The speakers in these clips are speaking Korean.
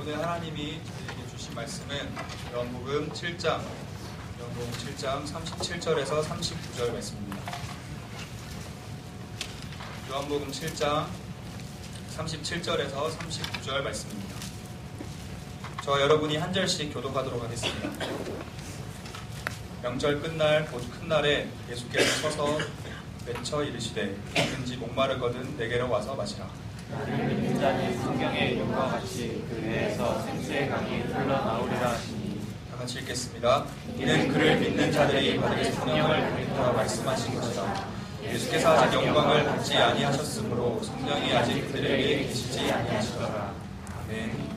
오늘 하나님이 저희에게 주신 말씀은 요한복음 7장 37절에서 39절 말씀입니다. 요한복음 7장 37절에서 39절 말씀입니다. 저와 여러분이 한 절씩 교독하도록 하겠습니다. 명절 끝날 곧 큰 날에 예수께서 서서 외쳐 이르시되 누구든지 목마르거든 내게로 와서 마시라. 나를 믿는 자는 성경의 용과 같이 그 배에서 생수의 강이 흘러나오리라 하시니. 다 같이 읽겠습니다. 이는 그를 믿는 자들이 받을 성령을 받으리라 말씀하신 것이다. 예수께서 아직 영광을 받지 아니하셨으므로 성령이 아직 그들에게 계시지 아니하시더라. 아멘.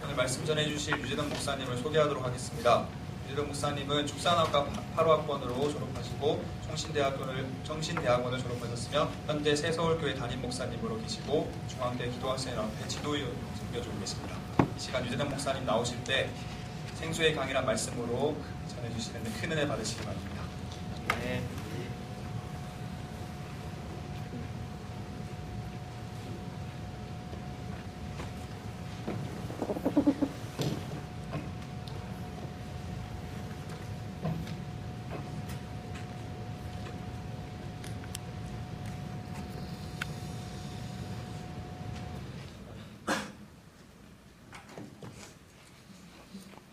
오늘 말씀 전해주실 유재덕 목사님을 소개하도록 하겠습니다. 유재덕 목사님은 축산학과 8호학번으로 졸업하시고 청신대학원을 졸업하셨으며 현재 새서울교회 담임 목사님으로 계시고 중앙대 기도학생연합회 지도위원으로 섬겨주고 계십니다. 이 시간 유재덕 목사님 나오실 때 생수의 강이란 말씀으로 전해주시는데 큰 은혜 받으시기 바랍니다. 네.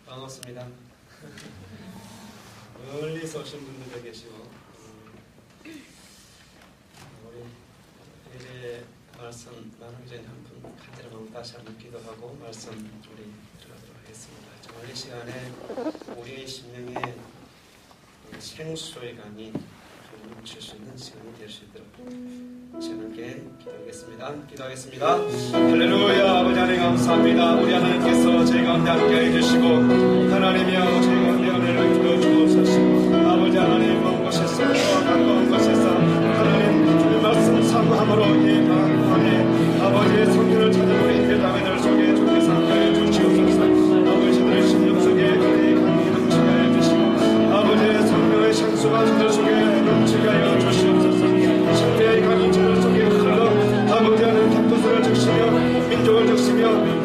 반갑습니다. 멀리서 오신 분들도 계시고 우리 예배 말씀 나누기 전에 한 분 간절한 다시 한번 기도하고 말씀 우리 들어가도록 하겠습니다. 정말 이 시간에 우리의 심령에 생수의 강이 넘칠 수 있는 시간이 될 수 있도록 주님께 기도하겠습니다. 할렐루야. 아버지 하나님 감사합니다. 우리 하나님께서 저희 가운데 함께 해주시고 하나님이여 저희 가운데 은혜를 주옵소서. 아버지 하나님 먼 곳에서 가까운 곳에서 하나님 주의 말씀 사모함으로 이 밤에 아버지의 성령을 찾아보니 그 자매들 속에 주께서 함께 해주시옵소서. 아버지들의 심령 속에 은혜의 강이 넘치게 해주시고 아버지의 성령의 생수가 저들 속에 넘치게 하여 주시옵소서. 신뢰의 강이 저들 속에 흘러 아버지 하나님 격도소를 적시며 민족을 적시며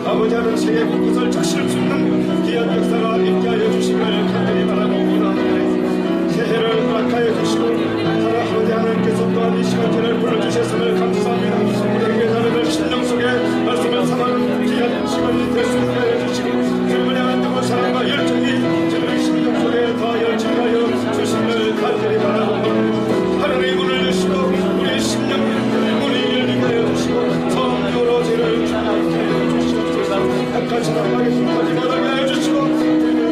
아버지 하나님 세계 곳곳을 적실 수 있는 귀한 역사가 있게 하여 주시기를 간절히 바라고 원합니다. 새해를 허락하여 주시고 아버지 하나님께서 또한 이 시간대를 불러주셨음을 감사합니다. 우리에게 나를 신령 속에 말씀을 삼하는 귀한 시간이 될 수 있게 하여 주시고 주님을 향한 뜨거운 사랑과 열정이 저들의 심령 속에 더 열정하여 주시기를 간절히 바라고 원합니다. 하나님의 문을 여시고 우리의 심령의 문이 열리게 하여 주시고 성령으로 저를 주님께 하여 주시옵소서. 악한 사랑하게 불하지 못하게 하여 주시고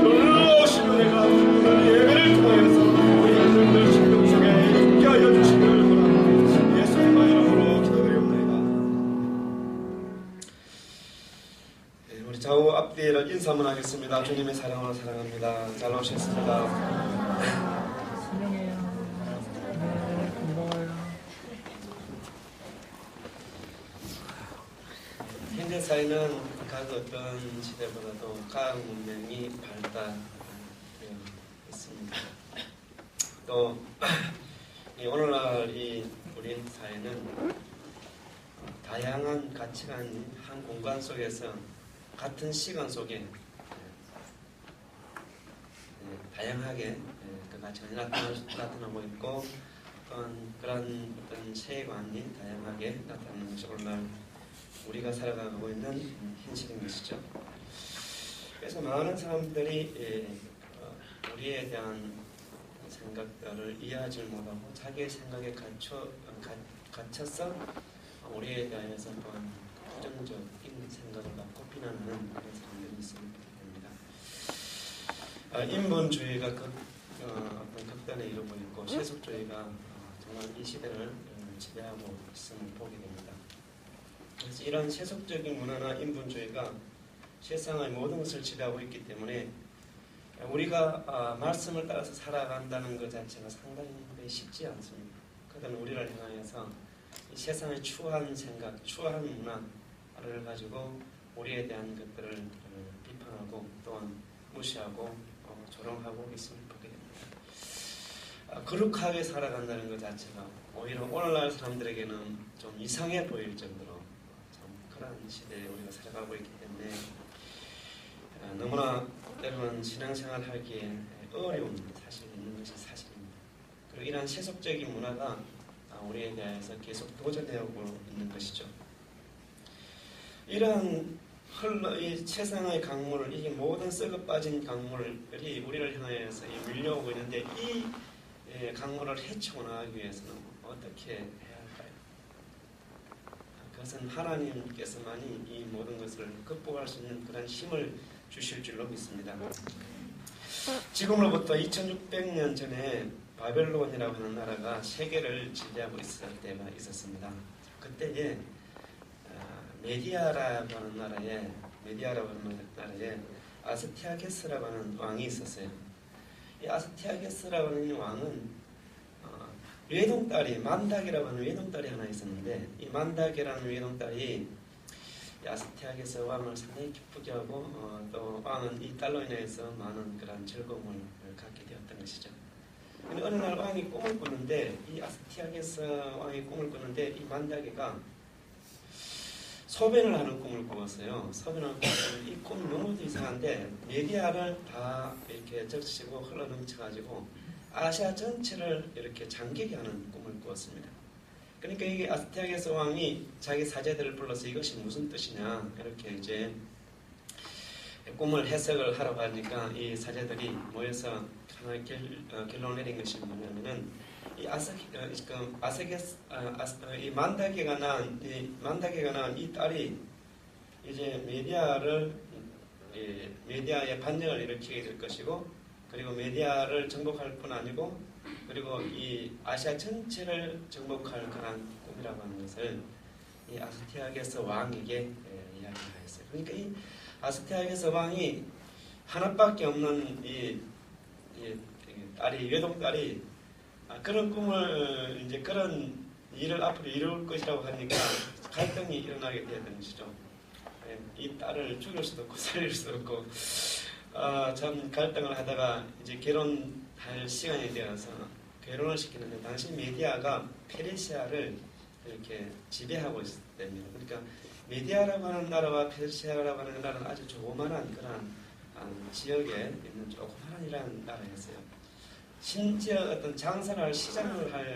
놀라우신 은혜가 오늘 예배를 통하여서 우리 여러분들 심령 속에 있게 하여 주시기를 원합니다. 예수님의 이름으로 기도드리옵나이다. 네, 우리 좌우 앞뒤를 인사 한번 하겠습니다. 주님의 사랑으로 사랑합니다. 잘 오셨습니다. 현대 사회는 각 어떤 시대보다도 과학 문명이 발달되어 있습니다. 또 오늘날 우리 사회는 다양한 가치관이 한 공간 속에서 같은 시간 속에 다양하게 그 가치관이 나타나고 있고 또한 그런 어떤 세계관이 다양하게 나타나는 것이 오늘날 우리가 살아가고 있는 현실인 것이죠. 그래서 많은 사람들이 우리에 대한 생각들을 이해하지 못하고 자기의 생각에 갇혀서 우리에 대해서 또한 부정적인 생각을 갖고 비난하는 그런 사람들이 있습니다. 인본주의가 어떤 극단에 이르고 있고 세속주의가 정말 이 시대를 지배하고 있음을 보게 됩니다. 그래서 이런 세속적인 문화나 인본주의가 세상의 모든 것을 지배하고 있기 때문에 우리가 말씀을 따라서 살아간다는 것 자체가 상당히 쉽지 않습니다. 그들은 우리를 향하여서 이 세상의 추한 생각, 추한 문화를 가지고 우리에 대한 것들을 비판하고 또한 무시하고 조롱하고 있음을 보게 됩니다. 거룩하게 살아간다는 것 자체가 오히려 오늘날 사람들에게는 좀 이상해 보일 정도로 좀 그런 시대에 우리가 살아가고 있기 때문에 너무나 때로는 신앙생활 하기에 어려운 사실이 있는 것이 사실입니다. 그리고 이러한 세속적인 문화가 우리에 대해서 계속 도전해오고 있는 것이죠. 이러한 이 세상의 강물, 이 모든 썩어 빠진 강물들이 우리를 향해서 밀려오고 있는데 이 강물을 헤치고 나가기 위해서는 어떻게 해야 할까요? 그것은 하나님께서만이 이 모든 것을 극복할 수 있는 그런 힘을 주실 줄로 믿습니다. 지금으로부터 2600년 전에 바벨론이라고 하는 나라가 세계를 지배하고 있을 때가 있었습니다. 그때에 메디아라고 하는 나라에 아스티아게스라고 하는 왕이 있었어요. 이 아스티아게스라고 하는 왕은 외동딸이 만다게라고 하는 외동딸이 하나 있었는데 이 만다게라는 외동딸이 아스티아게스 왕을 상당히 기쁘게 하고 또 왕은 이 딸로 인해서 많은 그런 즐거움을 갖게 되었던 것이죠. 어느 날 왕이 꿈을 꾸는데 이 아스티아게스 왕이 꿈을 꾸는데 이 만다게가 소변을 하는 꿈을 꾸었어요. 소변을 하는 꿈을 이 꿈이 너무 이상한데 메디아를 다 이렇게 적시고 흘러넘쳐가지고 아시아 전체를 이렇게 잠기게 하는 꿈을 꾸었습니다. 그러니까 이게 아스티아게스 왕이 자기 사제들을 불러서 이것이 무슨 뜻이냐 이렇게 이제 꿈을 해석을 하라고 하니까 이 사제들이 모여서 하나의 결론을 내린 것이 뭐냐면은 이 만다게가 낳은 이 딸이 이제 메디아의 반역을 일으키게 될 것이고, 그리고 메디아를 정복할 뿐 아니고, 그리고 이 아시아 전체를 정복할 그런 꿈이라고 하는 것을 이 아스티아게스 왕에게 이야기하였어요. 그러니까 이 아스티아게스 왕이 하나밖에 없는 이 딸이 외동딸이 그런 꿈을 이제 그런 일을 앞으로 이룰 것이라고 하니까 갈등이 일어나게 되었던 것이죠. 이 딸을 죽일 수도 없고 살릴 수도 없고 참 갈등을 하다가 이제 결혼할 시간이 되어서 결혼을 시키는데 당시 메디아가 페르시아를 이렇게 지배하고 있을 때입니다. 그러니까 메디아라고 하는 나라와 페르시아라고 하는 나라는 아주 조그만한 그런 지역에 있는 조그만한 이라는 나라였어요. 심지어 어떤 장사를 할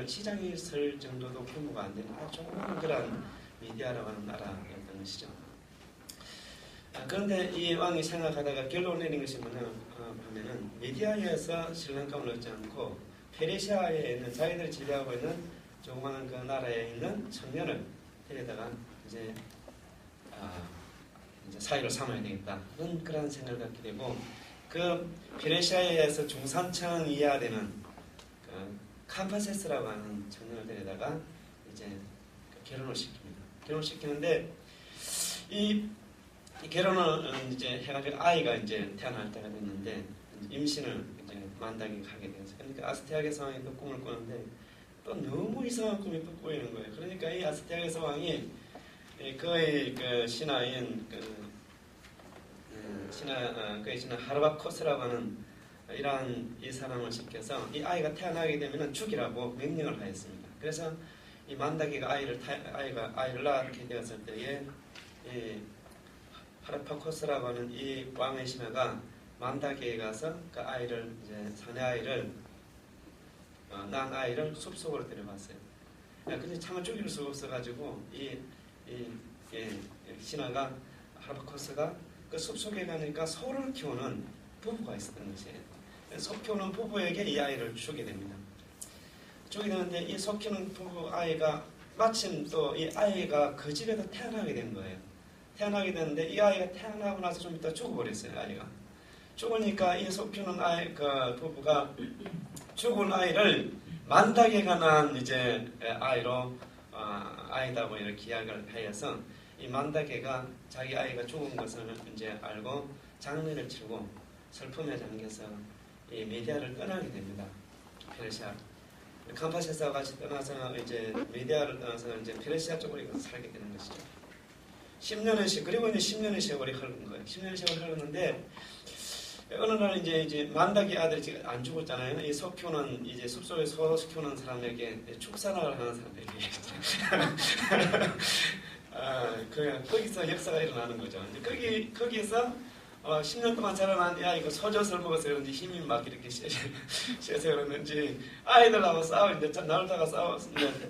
시장이 설 정도도 규모가 안 되는 아주 조그만 그런 메디아라고 하는 나라였던 것이죠. 그런데 이 왕이 생각하다가 결론 내린 것이 뭐냐면은 메디아에서 신랑감을 얻지 않고 페르시아에 있는 자기들 지배하고 있는 조그마한 그 나라에 있는 청년을 데려다가 이제 사위로 삼아야 되겠다. 그런 생각을 갖게 되고, 그 페르시아에서 중산층 이하 되는 그 캄파세스라고 하는 청년을 데려다가 이제 결혼을 시킵니다. 결혼을 시키는데 이 결혼을 이제 해가지고 아이가 이제 태어날 때가 됐는데 임신을 이제 만다게 하게 되었어요. 그러니까 아스티아게스 왕이 또 꿈을 꾸는데 또 너무 이상한 꿈이 또 꾸이는 거예요. 그러니까 이 아스티아게스 왕이 그의 그 신하인 그의 신하 하르바코스라고 하는 이러한 이 사람을 시켜서 이 아이가 태어나게 되면 죽이라고 명령을 하였습니다. 그래서 이 만다게가 아이를 낳게 되었을 때에 이 하르바코스라고 하는 이 왕의 신하가 만다게에 가서 그 아이를 이제 사내 아이를 낳은 아이를 숲속으로 데려갔어요. 근데 차마 죽일 수가 없어가지고 이 신하가 하르바코스가 그 숲속에 가니까 소를 키우는 부부가 있었던 것이에요. 소 키우는 부부에게 이 아이를 주게 됩니다. 주게 되는데 이 소 키우는 부부 아이가 마침 또 이 아이가 그 집에서 태어나게 된 거예요. 태어나게 됐는데 이 아이가 태어나고 나서 좀 이따 죽어버렸어요. 아이가 죽으니까 이 소 키우는 아이 그 부부가 죽은 아이를 만다게가 낳은 이제 아이로 아이다고 이렇게 이야기를 하여서 이 만다게가 자기 아이가 죽은 것을 이제 알고 장례를 치르고 슬픔에 잠겨서 이 메디아를 떠나게 됩니다. 페르시아 캄파세스와 같이 떠나서 이제 메디아를 떠나서 이제 페르시아 쪽으로 가서 살게 되는 것이죠. 10년의 그리고 이제 10년의 세월이 흐른 거예요. 10년의 세월이 흐르는데 어느 날 이제 만다게 아들이 지금 안 죽었잖아요. 이 소 키우는 이제 숲속에 소 키우는 사람에게 축사랑을 하는 사람에게 거기서 역사가 일어나는 거죠. 거기에서 10년 동안 자라난 이 아이가 소젖을 먹어서 그런지 힘이 막 이렇게 세서 그러는지 아이들하고 이제 나놀다가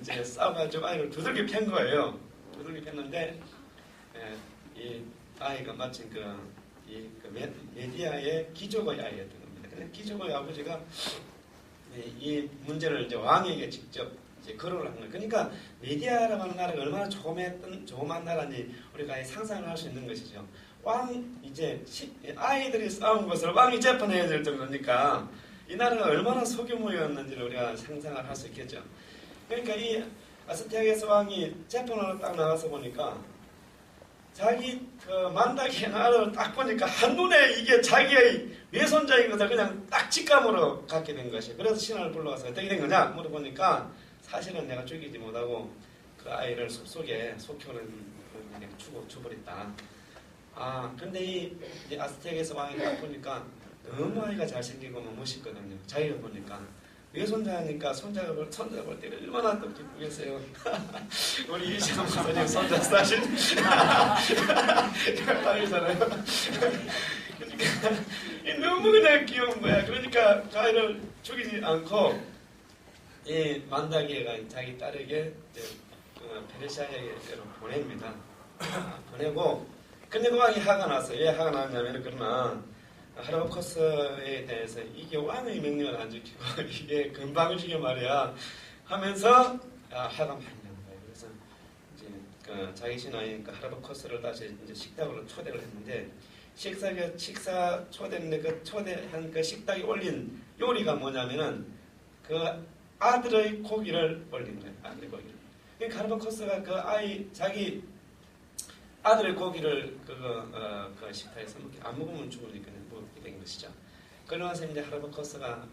이제 싸워가지고 아이를 두들겨 팬 거예요. 두들겨 팼는데 이 아이가 마침 메디아의 귀족의 아이였던 겁니다. 근데 귀족의 아버지가 이 문제를 이제 왕에게 직접 이제 거론을 한 거예요. 그러니까 메디아라고 하는 나라가 얼마나 조그만 나라인지 우리가 상상을 할 수 있는 것이죠. 이제 아이들이 싸운 것을 왕이 재판해야 될 정도니까 이 나라가 얼마나 소규모였는지를 우리가 상상을 할 수 있겠죠. 그러니까 이 아스티아게스 왕이 재판으로 딱 나가서 보니까 자기 만다기의 나라를 딱 보니까 한눈에 이게 자기의 외손자인 것을 그냥 딱 직감으로 갖게 된 것이에요. 그래서 신하를 불러와서 어떻게 된 거냐 물어보니까 사실은 내가 죽이지 못하고 그 아이를 숲속에 속혀는 죽어버렸다. 근데 이 아스텍에서 왕이 딱 보니까 너무 아이가 잘생기고 멋있거든요. 자기가 보니까 외손자니까 손자가 볼 때가 얼마나 또 기쁘겠어요. 우리 이시영 선생님 손자 사실 딸이잖아요. 그러니까 너무 그냥 귀여운 거야. 그러니까 그 아이를 죽이지 않고 이 만다기가 자기 딸에게 페르시아에게로 보냅니다. 보내고 근데 그 왕이 화가 났어요. 왜 화가 났냐면 그러나 하르바코스에 대해서 이게 왕의 명령을 안 지키고 이게 금방을 지켜 말이야 하면서 화가 많이 난 거예요. 그래서 이제 자기 신하인 하르바코스를 다시 이제 식탁으로 초대를 했는데 식사 초대했는데 그 초대한 그 식탁에 올린 요리가 뭐냐면은 그 아들의 고기를 올린 거예요. 아들의 고기를. 그러니까 하르바코스가 자기 아들의 고기를 그 식탁에서 안 먹으면 죽으니까 먹게 된 것이죠. 그러면서 이제 하르바코스가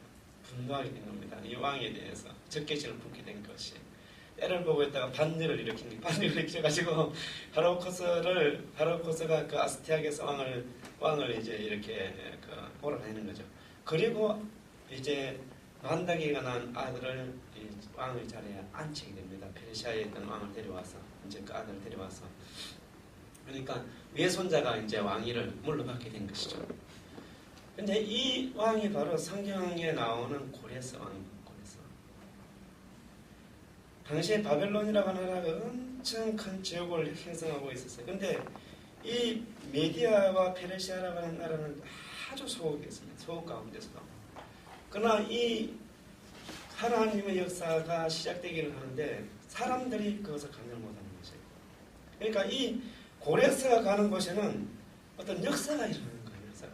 분노하게 된 겁니다. 이 왕에 대해서 적개심을 품게 된 것이. 애를 보고 있다가 반열을 일으켜가지고 하르바코스가 그 아스티아게스 왕을 이제 이렇게 몰아내는 거죠. 그리고 이제 만다기가 난 아들을 왕의 자리에 앉히게 됩니다. 페르시아에 있던 왕을 데려와서 이제 그 아들을 데려와서. 그러니까 외손자가 이제 왕위를 물러받게 된 것이죠. 근데 이 왕이 바로 성경에 나오는 고레스 왕입니다. 고레스 왕. 당시에 바벨론이라고 하는 나라가 엄청 큰 제국을 형성하고 있었어요. 근데 이 메디아와 페르시아라고 하는 나라는 아주 소극이었습니다. 소극 가운데서도. 그러나 이 하나님의 역사가 시작되기를 하는데 사람들이 그것을 감당 못하는 것이에요. 그러니까 이 고레스가 가는 곳에는 어떤 역사가 일어나는 거예요. 역사가.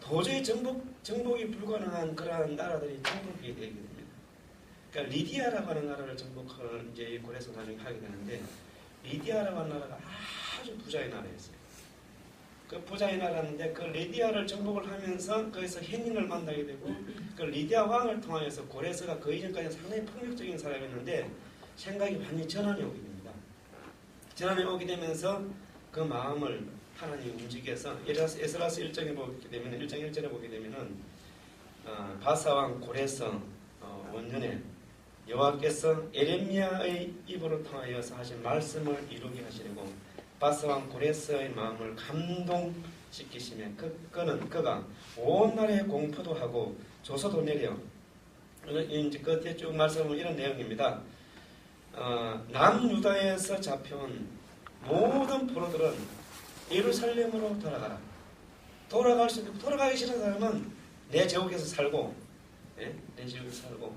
도저히 정복이 불가능한 그러한 나라들이 정복이 되게 됩니다. 그러니까 리디아라고 하는 나라를 정복하는 이제 이 고레스 나중에 하게 되는데 리디아라고 하는 나라가 아주 부자의 나라였어요. 그 부자의 나라인데 그 리디아를 정복을 하면서 거기서 해닌을 만나게 되고 그 리디아 왕을 통하여서 고레스가 그 이전까지 상당히 폭력적인 사람이었는데 생각이 완전히 전환이 오게 됩니다. 전환이 오게 되면서 그 마음을 하나님이 움직여서 에스라스 1장에 보게 되면 1장 1절에 보게 되면은 바사왕 고레스 원년에 여호와께서 에레미야의 입으로 통하여서 하신 말씀을 이루게 하시려고 바사왕 고레스의 마음을 감동시키시며 그가 온 나라에 공포도 하고 조서도 내려 이제 그 뒤에 쭉 말씀은 이런 내용입니다. 남유다에서 잡혀온 모든 포로들은 예루살렘으로 돌아가라. 돌아가기 싫은 사람은 내 제국에서 살고, 내 제국에서 살고,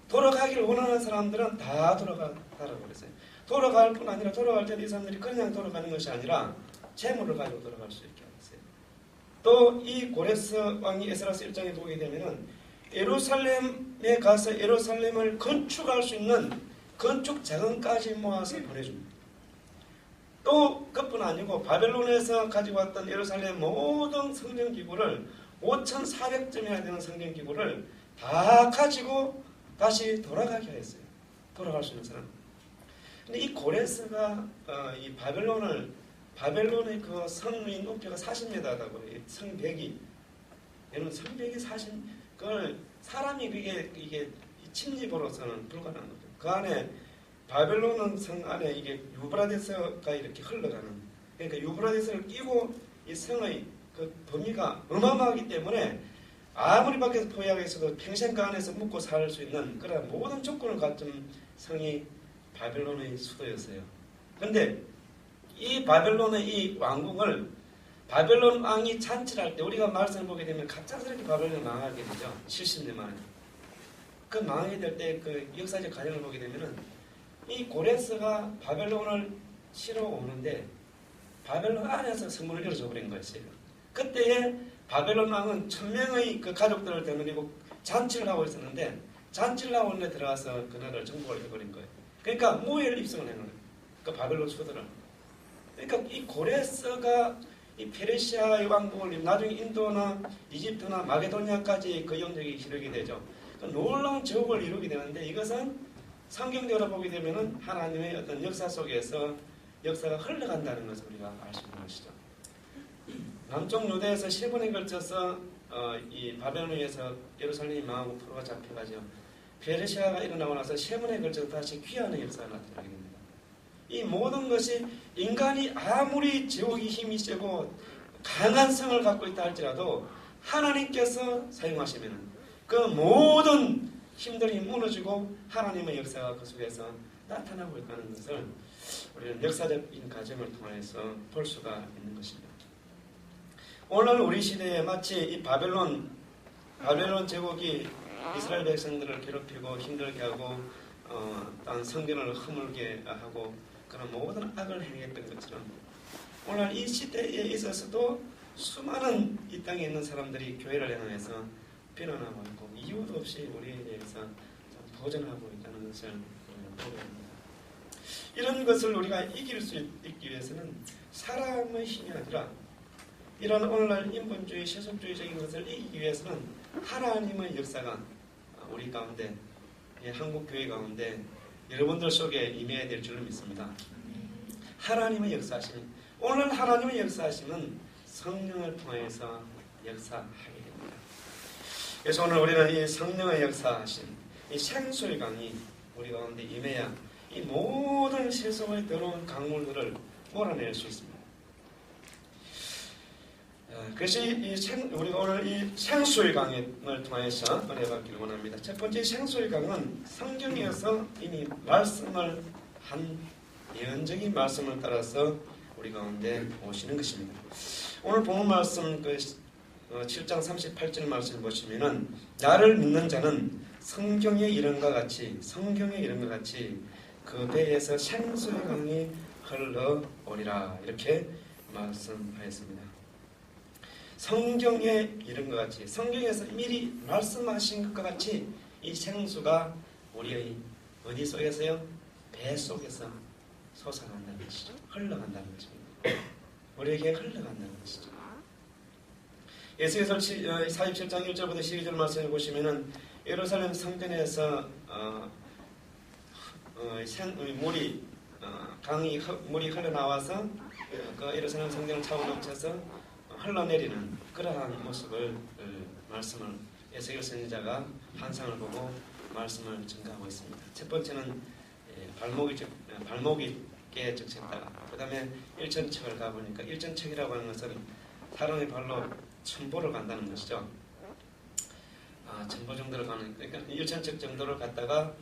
돌아가기를 원하는 사람들은 다 돌아가라고 그랬어요. 돌아갈 뿐 아니라 돌아갈 때도 이 사람들이 그냥 돌아가는 것이 아니라 재물을 가지고 돌아갈 수 있게 하셨어요. 또 이 고레스 왕이 에스라스 1장에 보게 되면은 예루살렘에 가서 예루살렘을 건축할 수 있는 건축 자금까지 모아서 보내줍니다. 또 그뿐 아니고 바벨론에서 가지고 왔던 예루살렘 모든 성전기구를 5,400점이나 되는 성전기구를 다 가지고 다시 돌아가게 했어요. 돌아갈 수 있는 사람. 근데 이 고레스가 이 바벨론의 그 성의 높이가 40m다고 해요. 성벽이 여러분 성벽이 40 사람이 이게 침입으로서는 불가능한 거죠. 그 안에 바벨론은 성 안에 이게 유브라데스가 이렇게 흘러가는, 그러니까 유브라데스를 끼고 이 성의 그 범위가 어마어마하기 때문에 아무리 밖에서 포위하겠어도 평생 그 안에서 묵고 살 수 있는 그런 모든 조건을 갖춘 성이 바벨론의 수도였어요. 그런데 이 바벨론의 이 왕국을 바벨론 왕이 잔치할 때 우리가 말씀을 보게 되면 갑작스럽게 바벨론이 망하게 되죠. 70년 만에. 그 망하게 될 때 그 역사적 과정을 보게 되면은 이 고레스가 바벨론을 치러 오는데 바벨론 안에서 성문을 열어줘 버린 거였어요. 그때에 바벨론 왕은 1000명의 그 가족들을 데리고 잔치를 하고 있었는데 잔치를 하고 있는데 들어가서 그 나라를 정복을 해버린 거예요. 그러니까 무혈 입성을 한 거예요. 그 바벨론 수도를. 그러니까 이 고레스가 이 페르시아의 왕국을 나중에 인도나 이집트나 마게도니아까지 그 영역이 이르게 되죠. 그 놀라운 제국을 이루게 되는데 이것은 성경적으로 보게 되면은 하나님의 어떤 역사 속에서 역사가 흘러간다는 것을 우리가 알 수 있는 것이죠. 남쪽 유대에서 10번에 걸쳐서 이 바벨론에서 예루살렘이 망하고 포로가 잡혀가죠. 페르시아가 일어나고 나서 10번에 걸쳐서 다시 귀환의 역사가 나타나게 됩니다. 이 모든 것이 인간이 아무리 제국이 힘이 세고 강한 성을 갖고 있다 할지라도 하나님께서 사용하시면 그 모든 힘들이 무너지고 하나님의 역사가 그 속에서 나타나고 있다는 것을 우리는 역사적인 과정을 통해서 볼 수가 있는 것입니다. 오늘 우리 시대에 마치 이 바벨론 제국이 이스라엘 백성들을 괴롭히고 힘들게 하고 땅 성전을 허물게 하고 그런 모든 악을 행했던 것처럼 오늘 이 시대에 있어서도 수많은 이 땅에 있는 사람들이 교회를 향해서 비난하고 있고 이유도 없이 우리에 대해서 도전하고 있다는 것을 보게 됩니다. 이런 것을 우리가 이길 수 있기 위해서는 사람의 힘이 아니라 이런 오늘날 인본주의, 세속주의적인 것을 이기기 위해서는 하나님의 역사가 우리 가운데, 한국 교회 가운데 여러분들 속에 임해야 될 줄로 믿습니다. 하나님의 역사하심, 오늘 하나님의 역사하심은 성령을 통해서 역사하게 됩니다. 그래서 오늘 우리는 이 성령의 역사하심, 이 생수의 강이 우리 가운데 임해야 이 모든 세속의 더러운 강물들을 몰아낼 수 있습니다. 그래서 우리가 오늘 이 생수의 강을 통해서 은혜 받기를 원합니다. 첫 번째 생수의 강은 성경에서 이미 말씀을 한 예언적인 말씀을 따라서 우리 가운데 오시는 것입니다. 오늘 본문 말씀 7장 38절 말씀 보시면은 나를 믿는 자는 성경에 이런 것 같이 그 배에서 생수의 강이 흘러오리라 이렇게 말씀하였습니다. 성경에 이런 것 같이 성경에서 미리 말씀하신 것과 같이 이 생수가 우리의 어디 속에서요? 배 속에서 솟아간다는 것이죠. 흘러간다는 것입니다. 우리에게 흘러간다는 것이죠. 예수께서 47장 1절부터 12절 말씀을 보시면은 예루살렘 성전에서 물이 흘러나와서 그 예루살렘 성전을 차고 넘쳐서 흘러내리는 그러한 모습을 말씀을 에스겔 선지자가 환상을 보고 말씀을 증가하고 있습니다. 첫 번째는 발목이 깨적셨다. 그 다음에 일천척을 가보니까 일천척이라고 하는 것은 사람의 발로 천보를 간다는 것이죠. 천보 정도를 가는, 그러니까 일천척 정도를 갔다가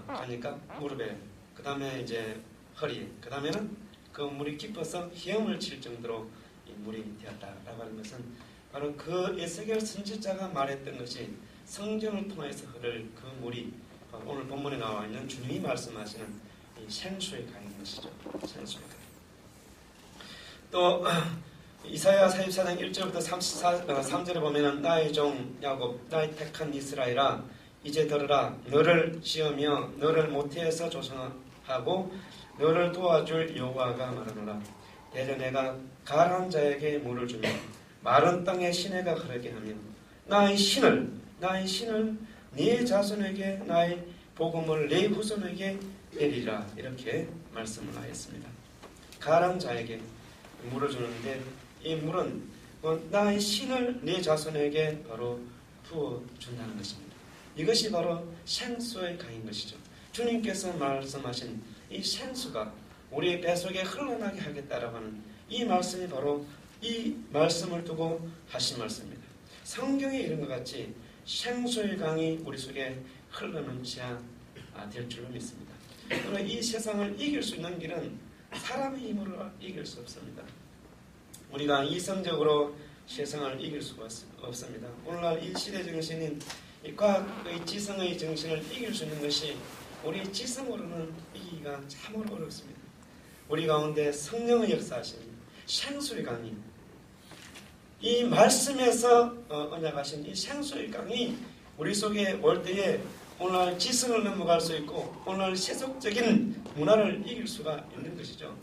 가니까 무릎에, 그 다음에 이제 허리에, 그 다음에는 그 물이 깊어서 헤엄을 칠 정도로 이 물이 되었다라고 하는 것은 바로 그 에스겔 선지자가 말했던 것이 성전을 통해서 흐를 그 물이 오늘 본문에 나와 있는 주님이 말씀하시는 이 생수의 강인 것이죠. 생수의 강. 또 이사야 44장 1절부터 3절에 보면은 나의 종 야곱, 나의 택한 이스라엘아, 이제 들으라. 너를 지으며 너를 모태에서 조성하고 너를 도와줄 여호와가 말하노라. 대저 내가 가라한 자에게 물을 주며 마른 땅에 시내가 흐르게 하며 나의 신을 네 자손에게 나의 복음을 네 후손에게 내리라. 이렇게 말씀을 하였습니다. 가라한 자에게 물을 주는데 이 물은 나의 신을 네 자손에게 바로 부어준다는 것입니다. 이것이 바로 생수의 강인 것이죠. 주님께서 말씀하신 이 생수가 우리의 뱃속에 흘러나게 하겠다라고 하는 이 말씀이 바로 이 말씀을 두고 하신 말씀입니다. 성경에 이런 것 같이 생수의 강이 우리 속에 흘러넘쳐야 될 줄로 믿습니다. 그러나 이 세상을 이길 수 있는 길은 사람의 힘으로 이길 수 없습니다. 우리가 이성적으로 세상을 이길 수가 없습니다. 오늘날 이 시대 정신인 이 과학의 지성의 정신을 이길 수 있는 것이 우리 지성으로는 이기기가 참으로 어렵습니다. 우리 가운데 성령의 역사하심, 생수의 강이 이 말씀에서 언약하신 이 생수의 강이 우리 속에 올 때에 오늘 지성을 넘어갈 수 있고 오늘 세속적인 문화를 이길 수가 있는 것이죠.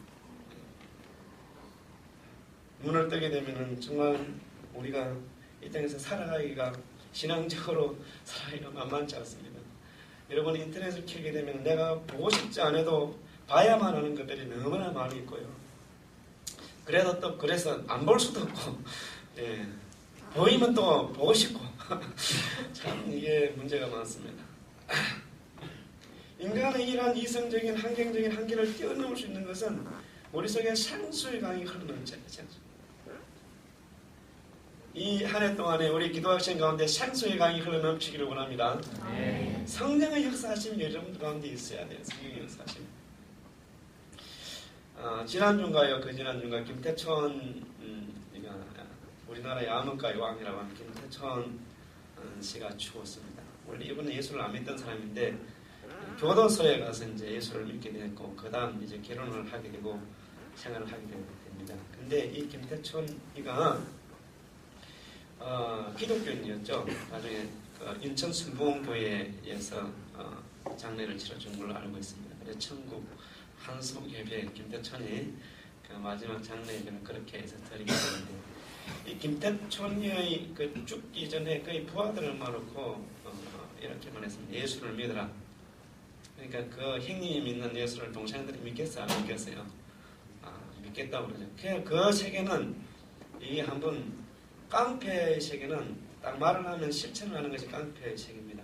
눈을 뜨게 되면 정말 우리가 이 땅에서 살아가기가 신앙적으로 살아가기가 만만치 않습니다. 여러분 인터넷을 켜게 되면 내가 보고 싶지 않아도 봐야만 하는 것들이 너무나 많이 있고요. 그래도 또 그래서 안 볼 수도 없고 예, 보이면 또 보고 싶고 참 이게 문제가 많습니다. 인간의 이러한 이성적인 환경적인 한계를 뛰어넘을 수 있는 것은 머릿속에 생수의 강이 흘러넘쳐야 되지 않습니까? 이 한 해 동안에 우리 기도학생 가운데 생수의 강이 흘러넘치기를 원합니다. 네. 성령의 성령의 역사하심이 여러분들 가운데 있어야 돼요. 성령의 역사하심. 지난주인가요? 그 지난주인가 김태천 우리나라의 암흑가의 왕이라고 하는 김태천 씨가 죽었습니다. 원래 이분은 예수를 안 믿던 사람인데 교도소에 가서 이제 예수를 믿게 됐고 그 다음 이제 결혼을 하게 되고 생활을 하게 됩니다. 근데 이 김태천이가 기독교인이었죠. 나중에 인천 순복음교회에서 장례를 치러준 걸로 알고 있습니다. 그래서 천국 한국 예배 김태천이 그 마지막 장례 예배는 그렇게 해서 드리게 되는데 이 김태천이 그 죽기 전에 그의 부하들을 모아놓고 이렇게 말했습니다. 예수를 믿어라. 그러니까 그 형님이 믿는 예수를 동생들이 믿겠어요? 안 믿겠어요? 믿겠다고 그러죠. 그 세계는 이게 한번 깡패의 세계는 딱 말을 하면 실천을 하는 것이 깡패의 세계입니다.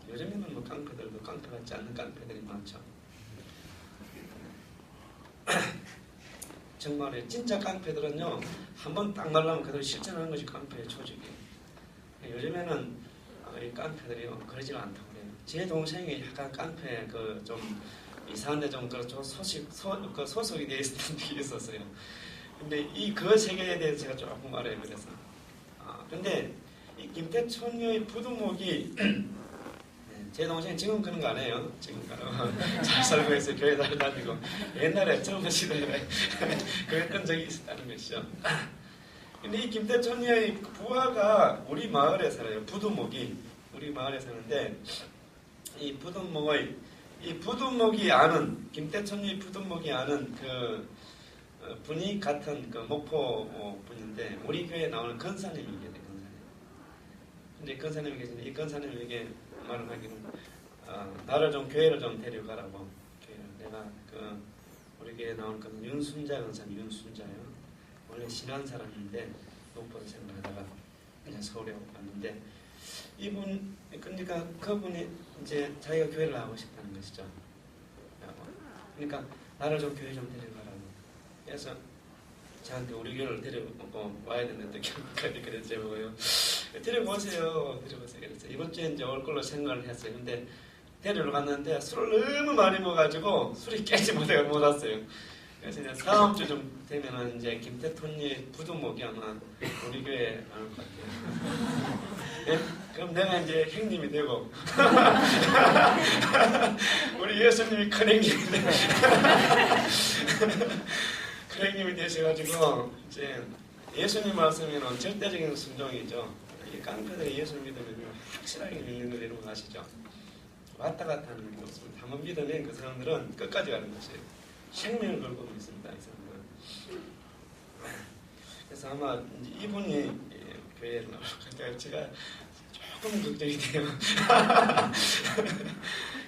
요즘에는 뭐 깡패들도 깡패 같지 않는 깡패들이 많죠. 정말에 진짜 깡패들은요 한번 딱 말하면 그대로 실천하는 것이 깡패의 조직이에요. 요즘에는 이 깡패들이요 그러지가 않다고 그래요. 제 동생이 약간 깡패 좀 이상한데 좀 소속이 되어 있었던 적이 있었어요. 근데 그 세계에 대해서 제가 조금 알아요. 그래서 근데 이 김태천의 부두목이 제 동생 지금 그런 거 안 해요. 지금 잘 살고 있어요. 교회 잘 다니고 옛날에 젊은 시대에 그랬던 적이 있었다는 것이죠. 근데 이 김태천의 부하가 우리 마을에 살아요. 부두목이 우리 마을에 사는데 이 부두목이 아는 김태천의 부두목이 아는 그 분이 같은 그 목포 분인데 우리 교회에 나오는 건사님이 계세요. 근데 건사님이 계신데 이 건사님에게 말을 하기는 나를 좀 교회를 좀 데려가라고. 내가 우리 교회에 나오는 건 윤순자 건사님 윤순자요. 원래 신한 사람인데 목포로 생활하다가 그냥 서울에 왔는데 그러니까 그분이 이제 자기가 교회를 나가고 싶다는 것이죠. 그러니까 나를 좀 교회 좀 데려가라고. 그래서 저한테 우리 교회를 데려오고 와야 되는데 결국까지 그래서 제목이요. 데려보세요. 그래서 이번 주에 이제 올 걸로 생각을 했어요. 근데 데리러 갔는데 술을 너무 많이 먹어가지고 술이 깨지 못 왔어요. 그래서 이제 다음 주 좀 되면은 이제 김태톤이 부두목이 아마 우리 교회에 나올 것 같아요. 네? 그럼 내가 이제 형님이 되고 우리 예수님이 큰 형님이 되고 큰 형님이 되셔가지고 이제 예수님 말씀에는 절대적인 순종이죠. 이 깡패들이 예수를 믿으면 확실하게 믿는 걸 이런 거 아시죠? 왔다 갔다 하는 게 없습니다. 한번 믿으면 그 사람들은 끝까지 가는 것이에요. 생명을 걸고 믿습니다. 이 사람들은. 그래서 아마 이분이 교회를 나올 건데 제가 조금 걱정이 돼요.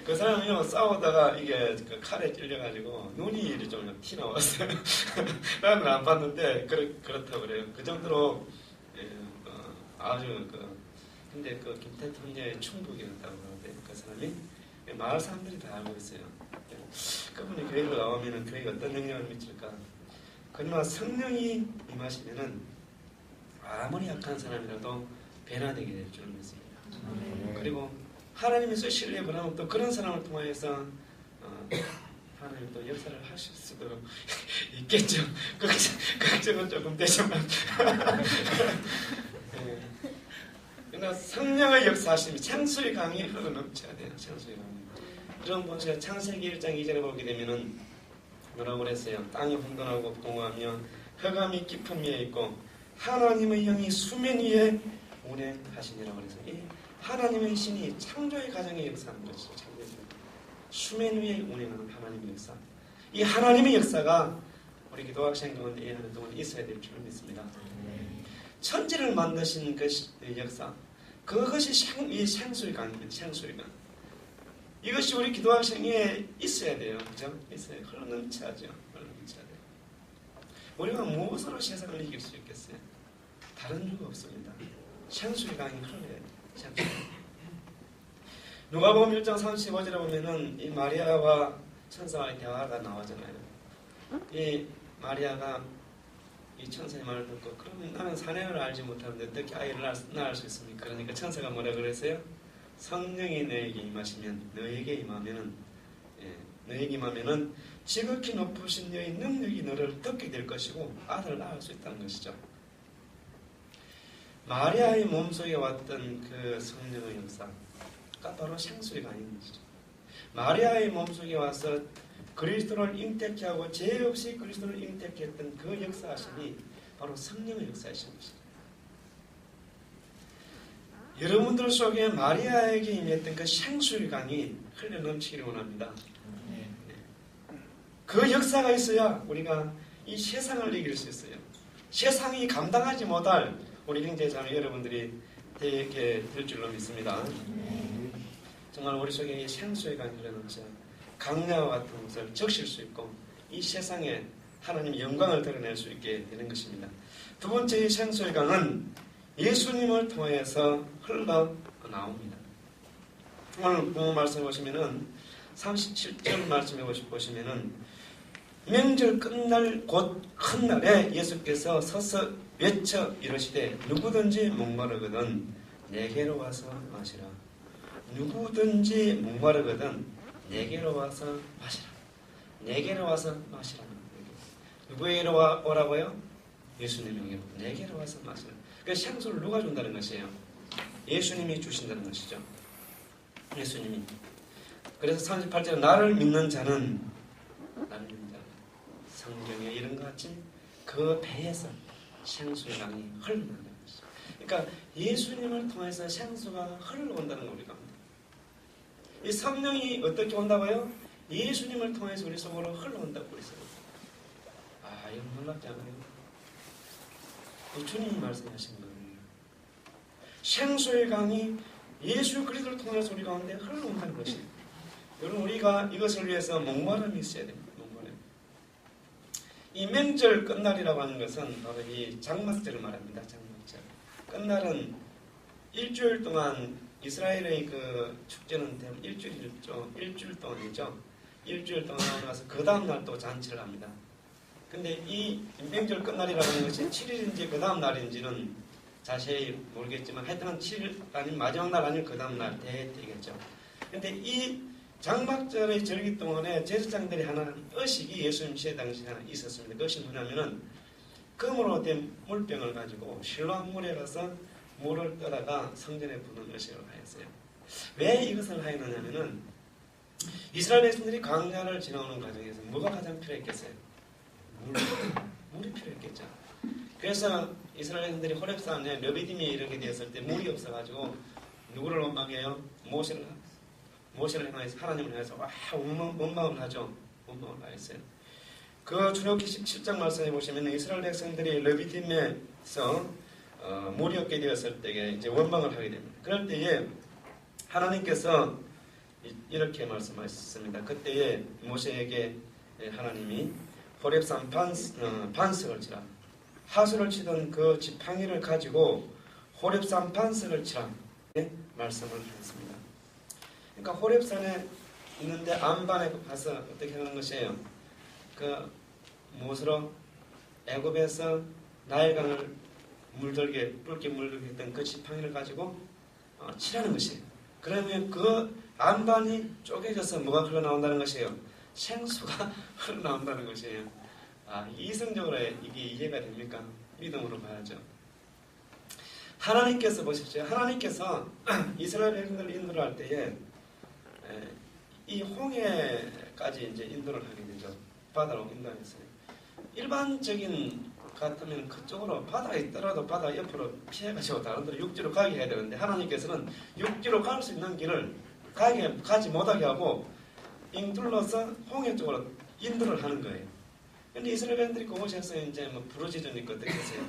그 사람이요 싸우다가 이게 그 칼에 찔려가지고 눈이 좀 티 나왔어요. 나는 안 봤는데 그렇다고 그래요. 그 정도로 아주 근데 그 김태통의 충북이었다고 그러는데 그 사람이 마을 사람들이 다 알고 있어요. 그분이 교회로 나오면은 교회가 어떤 영향을 미칠까? 그러나 성령이 임하시면은 아무리 약한 사람이라도 변화되게 될 줄 믿습니다. 그리고 하나님의 쓰시려고 그러면 또 그런 사람을 통하여서 하나님 또 역사를 하실 수도 있겠죠. 걱정은 조금 되지만 그러나 성령의 역사하심이 창수의 강이 흘러넘쳐야 돼요. 창수의 강이. 그런 본시가 창세기 1장 2절에 보게 되면은 뭐라고 그랬어요? 땅이 혼돈하고 공허하며 흑암이 깊은 위에 있고 하나님의 영이 수면 위에 운행하시니라고 그래서 이 하나님의 신이 창조의 가정에 역사하는 것이죠. 창조의 수면 위에 운행하는 하나님의 역사. 이 하나님의 역사가 우리 기도학생 가운데 이 하는 동안 있어야 될 줄 믿습니다. 천지를 만드신 그 역사, 그것이 이 생수의 강입니다. 생수의 강. 이것이 우리 기도학생에 있어야 돼요. 그죠? 있어야 흘러넘쳐야죠. 흘러넘쳐야 돼요. 우리가 무엇으로 세상을 이길 수 있겠어요? 다른 이유가 없습니다. 생수의 강이 흘러야 돼요. 누가복음 1장 35절에 보면은 이 마리아와 천사와의 대화가 나오잖아요. 이 마리아가 이 천사의 말을 듣고 그러면 나는 사내를 알지 못하는데 어떻게 아이를 낳을 수 있습니까? 그러니까 천사가 뭐라 그랬어요? 성령이 너에게 임하시면 너에게 임하면은 지극히 높으신 너의 능력이 너를 덮게 될 것이고 아들을 낳을 수 있다는 것이죠. 마리아의 몸속에 왔던 그 성령의 역사가 바로 생수의 강인 것이죠. 마리아의 몸속에 와서 그리스도를 잉태케 하고 죄 없이 그리스도를 잉태케 했던 그 역사하심이 바로 성령의 역사이신 것입니다. 여러분들 속에 마리아에게 임했던 그 생수의 강이 흘러넘치기를 원합니다. 그 역사가 있어야 우리가 이 세상을 이길 수 있어요. 세상이 감당하지 못할 우리 형제자매 여러분들이 되게 될 줄로 믿습니다. 정말 우리 속에 이 생수의 강이 흘러넘쳐 강야와 같은 것을 적실 수 있고 이 세상에 하나님의 영광을 드러낼 수 있게 되는 것입니다. 두 번째 이 생수의 강은 예수님을 통해서 흘러나옵니다. 오늘 본문 말씀해 보시면은 37절 말씀해 보시면은 명절 끝날 곧 큰 날에 예수께서 서서 외쳐 이르시되 누구든지 목마르거든 내게로 와서 마시라. 누구든지 목마르거든 내게로 와서 마시라. 내게로 와서 마시라. 누구에게로 오라고요? 예수님에게로. 내게로 와서 마시라. 그 생수를 누가 준다는 것이에요? 예수님이 주신다는 것이죠. 예수님이. 그래서 38절에 나를 믿는 자는 성경에 이런 것 같이 그 배에서 생수의 강이 흘러온다는 것이죠. 그러니까 예수님을 통해서 생수가 흘러온다는 걸 우리가 합니다. 이 성령이 어떻게 온다고요? 예수님을 통해서 우리 속으로 흘러온다고 그랬어요. 아, 이거 놀랍지 않아요? 주님이 말씀하신 거예요. 생수의 강이 예수 그리스도를 통해서 우리 가운데 흘러온다는 것이에요. 여러분 우리가 이것을 위해서 목마름이 있어야 됩니다. 목마름. 이 명절 끝날이라고 하는 것은 바로 이 장막절을 말합니다. 장막절. 끝날은 일주일 동안 이스라엘의 그 축제는 대부분 일주일 동안이죠. 일주일 동안 하고 나서 그 다음 날 또 잔치를 합니다. 근데 이 명절 끝날이라고 하는 것이 7일인지 그 다음 날인지는 자세히 모르겠지만 하여튼 7일 아니면 마지막 날 아니면 그 다음 날 되겠죠. 근데 이 장막절의 절기 동안에 제사장들이 하나 의식이 예수님 시대 당시에 하나 있었습니다. 그것이 뭐냐면은 금으로 된 물병을 가지고 실로암 물에 가서 물을 떠다가 성전에 부는 의식을 하였어요. 왜 이것을 하였느냐면은 이스라엘 백성들이 광야를 지나오는 과정에서 뭐가 가장 필요했겠어요? 물이 필요했겠죠. 그래서 이스라엘 백성들이 호렙산에 르비딤에 이르게 되었을 때 물이 없어가지고 누구를 원망해요? 모세를 향해서 하나님을 향해서 원망을 하죠. 원망을 하였어요. 그 출애굽기 17장 말씀해 보시면 이스라엘 백성들이 르비딤에서 물이 없게 되었을 때에 이제 원망을 하게 됩니다. 그럴 때에 하나님께서 이렇게 말씀하셨습니다. 그때에 모세에게 하나님이 호렙산 반석을 치라. 하수를 치던 그 지팡이를 가지고 호렙산 반석을 치라. 말씀을 하였습니다. 그러니까 호렙산에 있는데 안반에 가서 어떻게 하는 것이에요? 그 무엇으로 애굽에서 나일강을 붉게 물들게 했던 그 지팡이를 가지고 칠하는 것이에요. 그러면 그 안반이 쪼개져서 뭐가 흘러나온다는 것이에요? 생수가 흘러나온다는 것이에요. 이성적으로 이게 이해가 됩니까? 믿음으로 봐야죠. 하나님께서 보십시오. 하나님께서 이스라엘 백성들을 인도를 할 때에 이 홍해까지 이제 인도를 하게 되죠. 바다로 인도했어요. 일반적인 같으면 그쪽으로 바다에 있더라도 바다 옆으로 피해가지고 다른 데로 육지로 가게 해야 되는데 하나님께서는 육지로 갈 수 있는 길을 가지 못하게 하고 잉둘러서 홍해 쪽으로 인도를 하는 거예요. 근데 이스라엘 백성들이 그곳에서 이제 뭐 부르짖으니까 어떻게 했어요?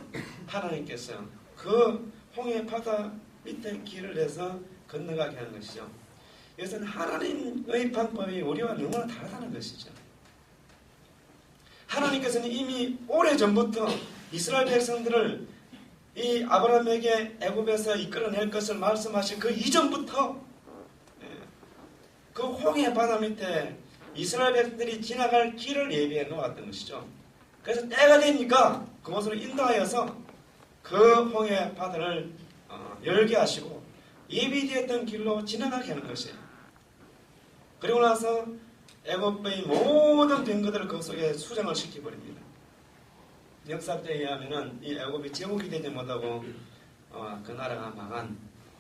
하나님께서 그 홍해 바다 밑에 길을 해서 건너가게 하는 것이죠. 이것은 하나님의 방법이 우리와 너무나 다르다는 것이죠. 하나님께서는 이미 오래전부터 이스라엘 백성들을 이 아브라함에게 애굽에서 이끌어낼 것을 말씀하신 그 이전부터 그 홍해 바다 밑에 이스라엘 백성들이 지나갈 길을 예비해 놓았던 것이죠. 그래서 때가 되니까 그곳으로 인도하여서 그 홍해 바다를 열게 하시고 예비되었던 길로 지나가게 하는 것이에요. 그리고 나서 애굽의 모든 병거들을 그 속에 수정을 시켜버립니다. 역사때에 의하면 이 애굽이 제국이 되지 못하고 그 나라가 망한,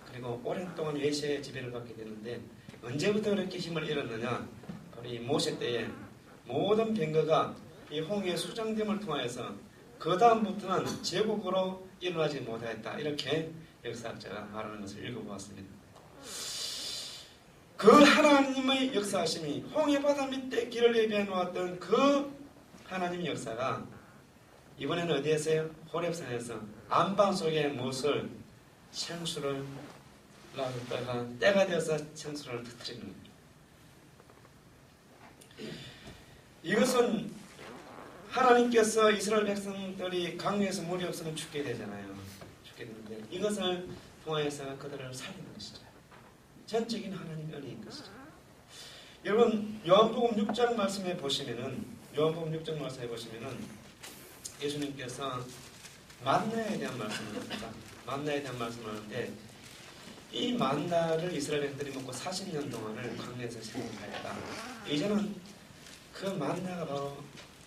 그리고 오랫동안 외세의 지배를 받게 되는데 언제부터 그렇게 힘을 잃었느냐? 바로 이 모세 때에 모든 병거가 이 홍해 수정됨을 통해서 그 다음부터는 제국으로 일어나지 못하였다. 이렇게 역사학자가 말하는 것을 읽어보았습니다. 그 하나님의 역사하심이 홍해 바다 밑에 길을 예비해 놓았던 그 하나님의 역사가 이번에는 어디에서요? 호렙산에서 안반 속에 무엇을 생수를 놔뒀다가 때가 되어서 생수를 터뜨리는 겁니다. 이것은 하나님께서 이스라엘 백성들이 강류에서 물이 없으면 죽게 되잖아요. 죽게 되는데 이것을 통해서 그들을 살리는 것이죠. 전적인 하나님의 은혜인 것이죠. 여러분 요한복음 6장 말씀에 보시면은 예수님께서 만나에 대한 말씀을 합니다. 만나에 대한 말씀을 하는데 이 만나를 이스라엘 백성들이 먹고 40년 동안을 광야에서 생활하였다. 이제는 그 만나가 바로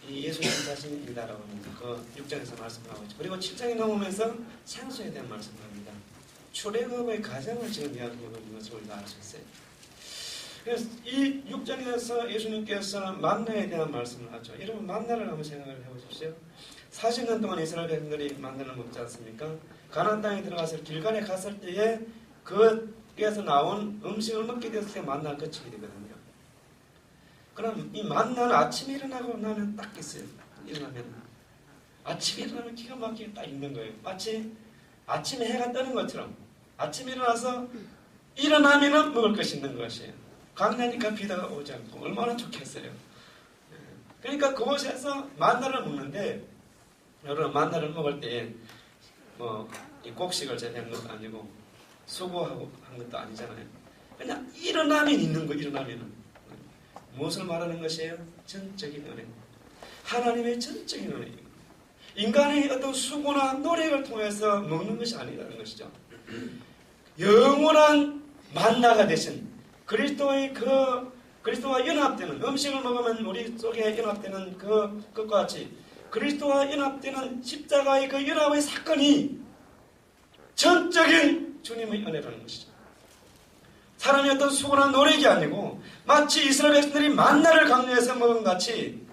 이 예수님 자신이다라고 그 6장에서 말씀하고 있죠. 그리고 7장에 넘으면서 생수에 대한 말씀을 합니다. 출애굽의 과정을 지금 이야기하고 있는 것을 우리가 알 수 있어요. 그래서 이 6장에서 예수님께서 만나에 대한 말씀을 하죠. 여러분 만나를 한번 생각을 해보십시오. 40년 동안 이스라엘 백성들이 만나를 먹지 않습니까? 가나안 땅에 들어가서 길갈에 갔을 때에 그에서 나온 음식을 먹게 됐을 때 만나가 거치게 되거든요. 그럼 이 만나는 아침에 일어나고 나면 딱 있어요. 아침에 일어나면 기가 막히게 딱 있는 거예요. 마치 아침에 해가 뜨는 것처럼 아침에 일어나서 일어나면은 먹을 것이 있는 것이에요. 강나니까 비가 오지 않고 얼마나 좋겠어요. 그러니까 그곳에서 만나를 먹는데 여러분 만나를 먹을 때 뭐 이 곡식을 재배한 것도 아니고 수고하고 한 것도 아니잖아요. 그냥 일어나면 있는 거. 일어나면은 무엇을 말하는 것이에요? 전적인 은혜. 하나님의 전적인 은혜. 인간의 어떤 수고나 노력을 통해서 먹는 것이 아니라는 것이죠. 영원한 만나가 되신 그리스도와 연합되는 음식을 먹으면 우리 속에 연합되는 그것과 같이 그리스도와 연합되는 십자가의 그 연합의 사건이 전적인 주님의 은혜라는 것이죠. 사람이 어떤 수고나 노력이 아니고 마치 이스라엘 백성들이 만나를 강요해서 먹은 같이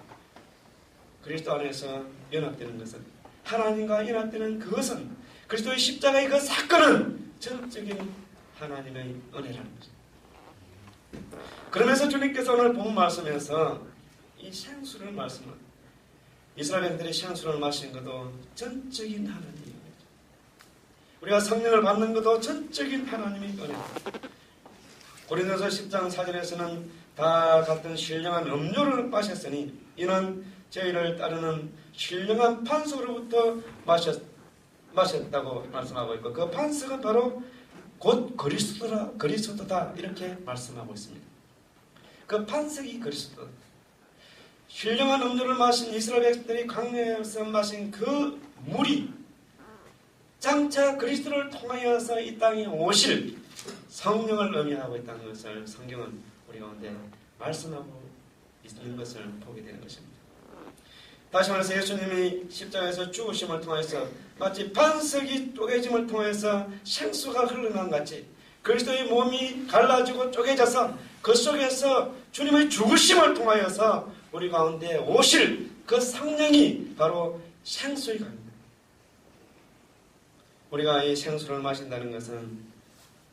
그리스도 안에서 연합되는 것은 하나님과 연합되는 그것은 그리스도의 십자가의 그 사건은 전적인 하나님의 은혜라는 것입니다. 그러면서 주님께서 오늘 본 말씀에서 이 생수를 말씀을 이스라엘 백성들이 생수를 마시는 것도 전적인 하나님의 은혜죠. 우리가 성령을 받는 것도 전적인 하나님의 은혜죠. 고린도서 10장 4절에서는 다 같은 신령한 음료를 마셨으니 이는 저희를 따르는 신령한 판석으로부터 마셨다고 말씀하고 있고 그 판석은 바로 곧 그리스도다 이렇게 말씀하고 있습니다. 그 판석이 그리스도. 신령한 음료를 마신 이스라엘 백성들이 광야에서 마신 그 물이 장차 그리스도를 통하여서 이 땅에 오실 성령을 의미하고 있다는 것을 성경은 우리 가운데 말씀하고 있는 것을 보게 되는 것입니다. 다시 말해서 예수님이 십자가에서 죽으심을 통해서 마치 반석이 쪼개짐을 통해서 생수가 흘러난 같이 그리스도의 몸이 갈라지고 쪼개져서 그 속에서 주님의 죽으심을 통하여서 우리 가운데 오실 그 성령이 바로 생수의 강입니다. 우리가 이 생수를 마신다는 것은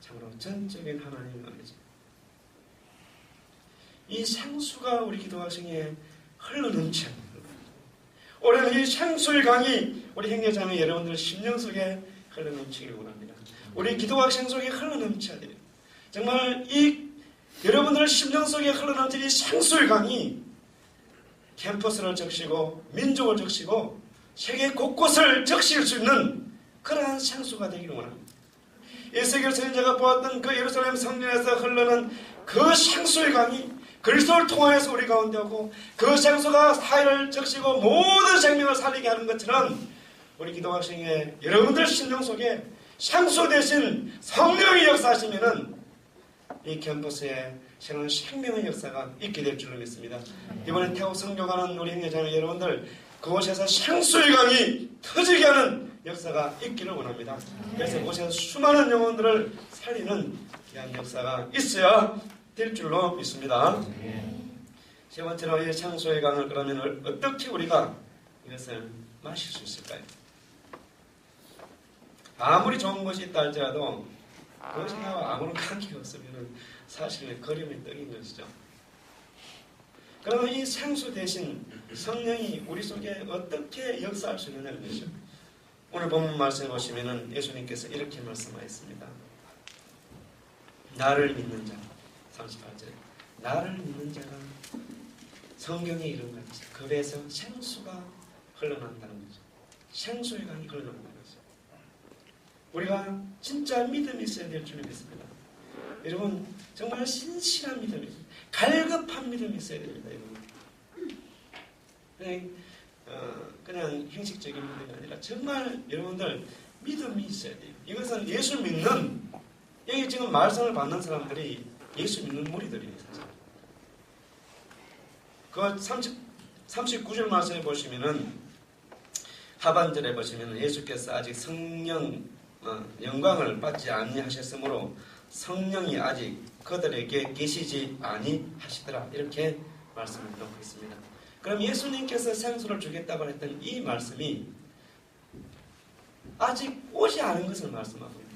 참으로 전적인 하나님의 은혜죠. 이 생수가 우리 기도하시기에 흘러넘쳐야 합니다. 올해는 이 생수의 강이 우리 형제자매 여러분들 심령 속에 흘러넘치기를 원합니다. 우리 기도학 생 속에 흘러넘쳐야 돼요. 정말 이 여러분들 심령 속에 흘러넘친 이 생수의 강이 캠퍼스를 적시고 민족을 적시고 세계 곳곳을 적실 수 있는 그러한 생수가 되기를 원합니다. 에스겔 선지자가 보았던 그 예루살렘 성전에서 흐르는 그 생수의 강이 그리스도를 통하여서 우리 가운데 오고 그 생수가 사회를 적시고 모든 생명을 살리게 하는 것처럼 우리 기도학생의 여러분들 심령 속에 생수 대신 성령의 역사하시면은 이 캠퍼스에 새로운 생명의 역사가 있게 될 줄로 믿습니다. 이번에 태국 성교가는 우리 형제자매 여러분들 그곳에서 생수의 강이 터지게 하는 역사가 있기를 원합니다. 그래서 그곳에서 수많은 영혼들을 살리는 귀한 역사가 있어야 될 줄로 믿습니다. 세 번째로 이 생수의 강을 그러면 어떻게 우리가 이것을 마실 수 있을까요? 아무리 좋은 것이 있다 할지라도 그것이 나와 아무런 관계가 없으면 사실은 거림의 떡인 것이죠. 그러면 이 생수 대신 성령이 우리 속에 어떻게 역사할 수 있느냐는 것이죠. 오늘 본문 말씀해 보시면 예수님께서 이렇게 말씀하셨습니다. 나를 믿는 자 38절 나를 믿는 자가 성경에 이른같이 그 배에서 생수가 흘러난다는 거죠. 생수의 강이 흘러난다는 거죠. 우리가 진짜 믿음이 있어야 될 줄 믿습니다. 여러분 정말 신실한 믿음이 있어요. 갈급한 믿음이 있어야 됩니다. 여러분 그냥 형식적인 믿음이 아니라 정말 여러분들 믿음이 있어야 돼요. 이것은 예수 믿는 여기 지금 말씀을 받는 사람들이 예수 믿는 무리들이에요. 사실. 그 39절 말씀에 보시면은 하반절에 보시면은 예수께서 아직 성령 영광을 받지 아니하셨으므로 성령이 아직 그들에게 계시지 아니하시더라 이렇게 말씀을 놓고 있습니다. 그럼 예수님께서 생수를 주겠다고 했던 이 말씀이 아직 오지 않은 것을 말씀하고 있습니다.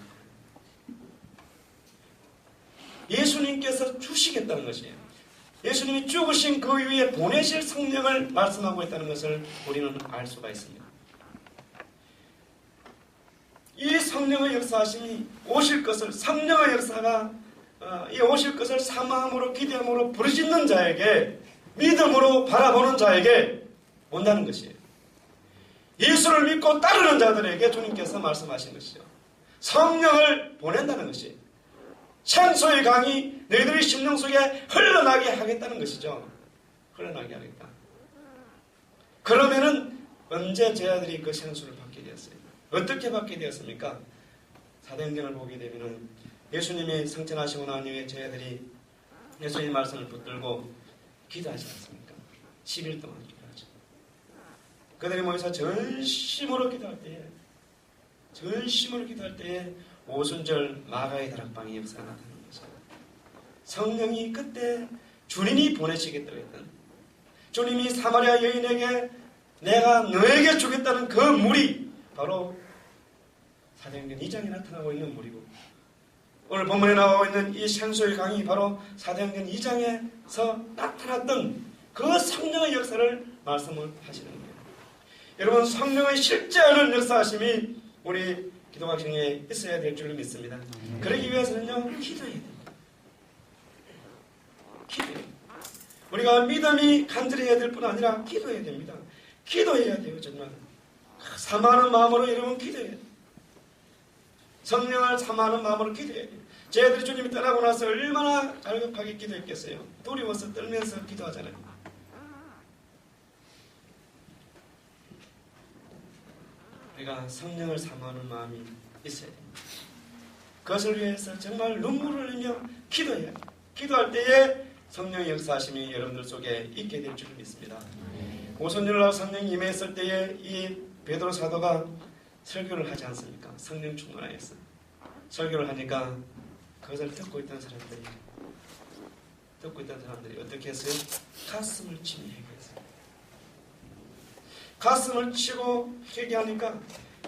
예수님께서 주시겠다는 것이에요. 예수님이 죽으신 그 위에 보내실 성령을 말씀하고 있다는 것을 우리는 알 수가 있습니다. 이 성령의 역사하심이 오실 것을 성령의 역사가 이 오실 것을 사모함으로 기대함으로 부르짖는 자에게 믿음으로 바라보는 자에게 온다는 것이에요. 예수를 믿고 따르는 자들에게 주님께서 말씀하신 것이죠. 성령을 보낸다는 것이에요. 생수의 강이 너희들의 심령 속에 흘러나게 하겠다는 것이죠. 흘러나게 하겠다. 그러면은 언제 저희들이 그 생수를 받게 되었어요? 어떻게 받게 되었습니까? 사도행전을 보게 되면은 예수님이 승천하시고 난 이후에 저희들이 예수님 말씀을 붙들고 기도하지 않습니까? 10일 동안 기도하죠. 그들이 모여서 전심으로 기도할 때에 오순절 마가의 다락방의 역사가 나타나는 거죠. 성령이 그때 주님이 보내시겠다고 했던 주님이 사마리아 여인에게 내가 너에게 주겠다는 그 물이 바로 사도행전 2장에 나타나고 있는 물이고 오늘 본문에 나오고 있는 이 생수의 강이 바로 사도행전 2장에서 나타났던 그 성령의 역사를 말씀을 하시는 거예요. 여러분 성령의 실제하는 역사하심이 우리 기도학생에 있어야 될 줄로 믿습니다. 그러기 위해서는요 기도해야 됩니다. 기도해야 됩니다. 우리가 믿음이 간절해야 될 뿐 아니라 기도해야 됩니다. 기도해야 돼요. 정말 사모하는 마음으로 여러분 기도해야 돼요. 성령을 사모하는 마음으로 기도해야 돼요. 저희들이 주님이 떠나고 나서 얼마나 갈급하게 기도했겠어요. 두려워서 떨면서 기도하잖아요. 우리가 성령을 사모하는 마음이 있어야 됩니다. 그것을 위해서 정말 눈물을 흘리며 기도해야 돼요. 기도할 때에 성령의 역사하심이 여러분들 속에 있게 될 줄 믿습니다. 오순절날 성령이 임했을 때에 이 베드로 사도가 설교를 하지 않습니까? 성령 충만하였어. 설교를 하니까 그것을 듣고 있던 사람들이 어떻게 했어요? 가슴을 치며 회개했어요. 가슴을 치고 회개하니까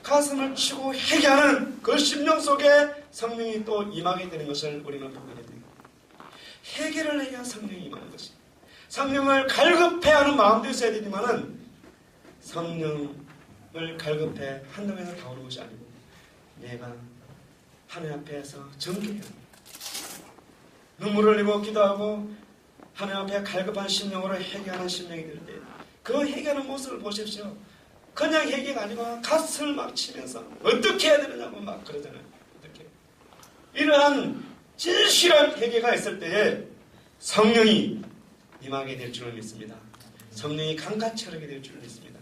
가슴을 치고 회개하는 그 심령 속에 성령이 또 임하게 되는 것을 우리는 보게 됩니다. 회개를 해야 성령이 임하는 것입니다. 성령을 갈급해하는 마음도 있어야 되지만은 성령을 갈급해 한두 번에 다 오는 것이 아니고 내가 하나님 앞에서 정결해야 합니다. 눈물을 흘리고 기도하고 하나님 앞에 갈급한 심령으로 회개하는 심령이 될 때 그 회개하는 모습을 보십시오. 그냥 회개가 아니고 가슴을 막 치면서 어떻게 해야 되느냐고 막 그러잖아요. 어떻게 이러한 진실한 회개가 있을 때에 성령이 임하게 될 줄을 믿습니다. 성령이 강같이 흐르게 될 줄을 믿습니다.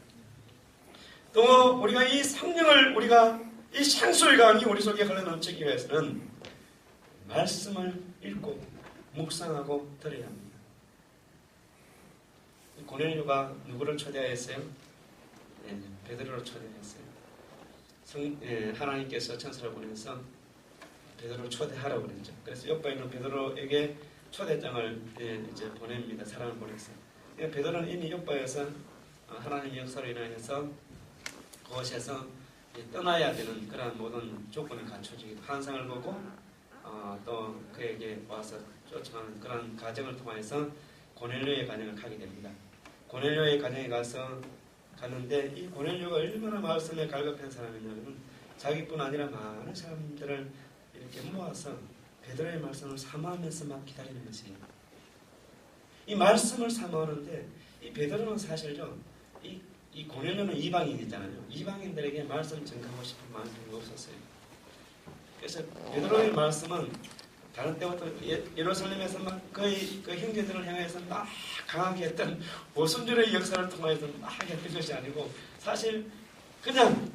또 우리가 이 성령을 이 생수의 강이 우리 속에 흘러넘치기 위해서는 말씀을 읽고 묵상하고 들어야 합니다. 고넬료가 누구를 초대하였어요? 베드로를 초대했어요. 하나님께서 천사를 보내서 베드로를 초대하라고 그랬죠. 그래서 옆에 있는 베드로에게 초대장을 이제 보냅니다. 사람을 보냈어요. 베드로는 이미 옆에서 하나님의 역사로 인하여서 그곳에서 떠나야 되는 그런 모든 조건이 갖춰지고 환상을 보고 또 그에게 와서 쫓아가는 그런 과정을 통해서 고넬료의 가정을 가게 됩니다. 고넬료의 가정에 갔는데 이 고넬료가 얼마나 말씀에 갈급한 사람이냐면 자기뿐 아니라 많은 사람들을 이렇게 모아서 베드로의 말씀을 사모하면서 막 기다리는 것이에요. 이 말씀을 사모하는데 이 베드로는 사실요 이 고넬료는 이방인이잖아요. 이방인들에게 말씀 전하고 싶은 마음이 없었어요. 그래서 베드로의 말씀은 다른 때부터 예루살렘에서 막 그 형제들을 향해서 막 강하게 했던 오순절의 역사를 통해서 막 했던 것이 아니고 사실 그냥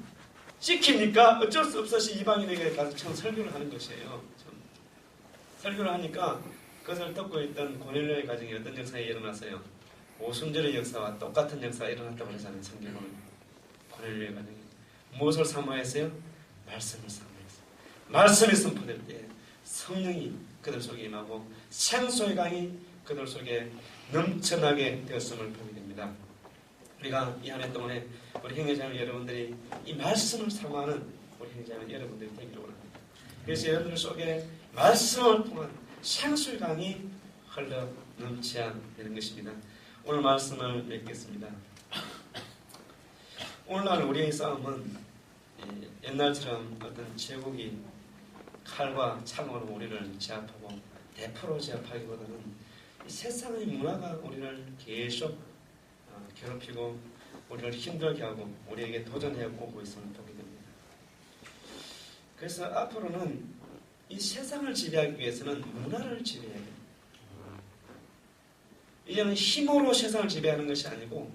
시키니까 어쩔 수 없이 이방인에게 가서 처음 설교를 하는 것이에요. 설교를 하니까 그것을 듣고 있던 고넬료의 가정에 어떤 역사가 일어났어요. 오순절의 역사와 똑같은 역사가 일어났다고 하잖아요. 성경은 고넬료의 가정에 무엇을 사모했어요? 말씀을 사모했어요. 말씀이 선포될 때 성령이 그들 속에 임하고 생수의 강이 그들 속에 넘쳐나게 되었음을 보게 됩니다. 우리가 이 한 해 동안에 우리 형제자매 여러분들이 이 말씀을 사모하는 우리 형제자매 여러분들이 되기를 원합니다. 그래서 여러분들 속에 말씀을 통한 생수의 강이 흘러 넘쳐야 되는 것입니다. 오늘 말씀을 맺겠습니다. 오늘날 우리의 싸움은 옛날처럼 어떤 제국이 칼과 창으로 우리를 제압하고 대포로 제압하기보다는 이 세상의 문화가 우리를 계속 괴롭히고 우리를 힘들게 하고 우리에게 도전해 오고 있음을 보게 됩니다. 그래서 앞으로는 이 세상을 지배하기 위해서는 문화를 지배해야 됩니다. 이제는 힘으로 세상을 지배하는 것이 아니고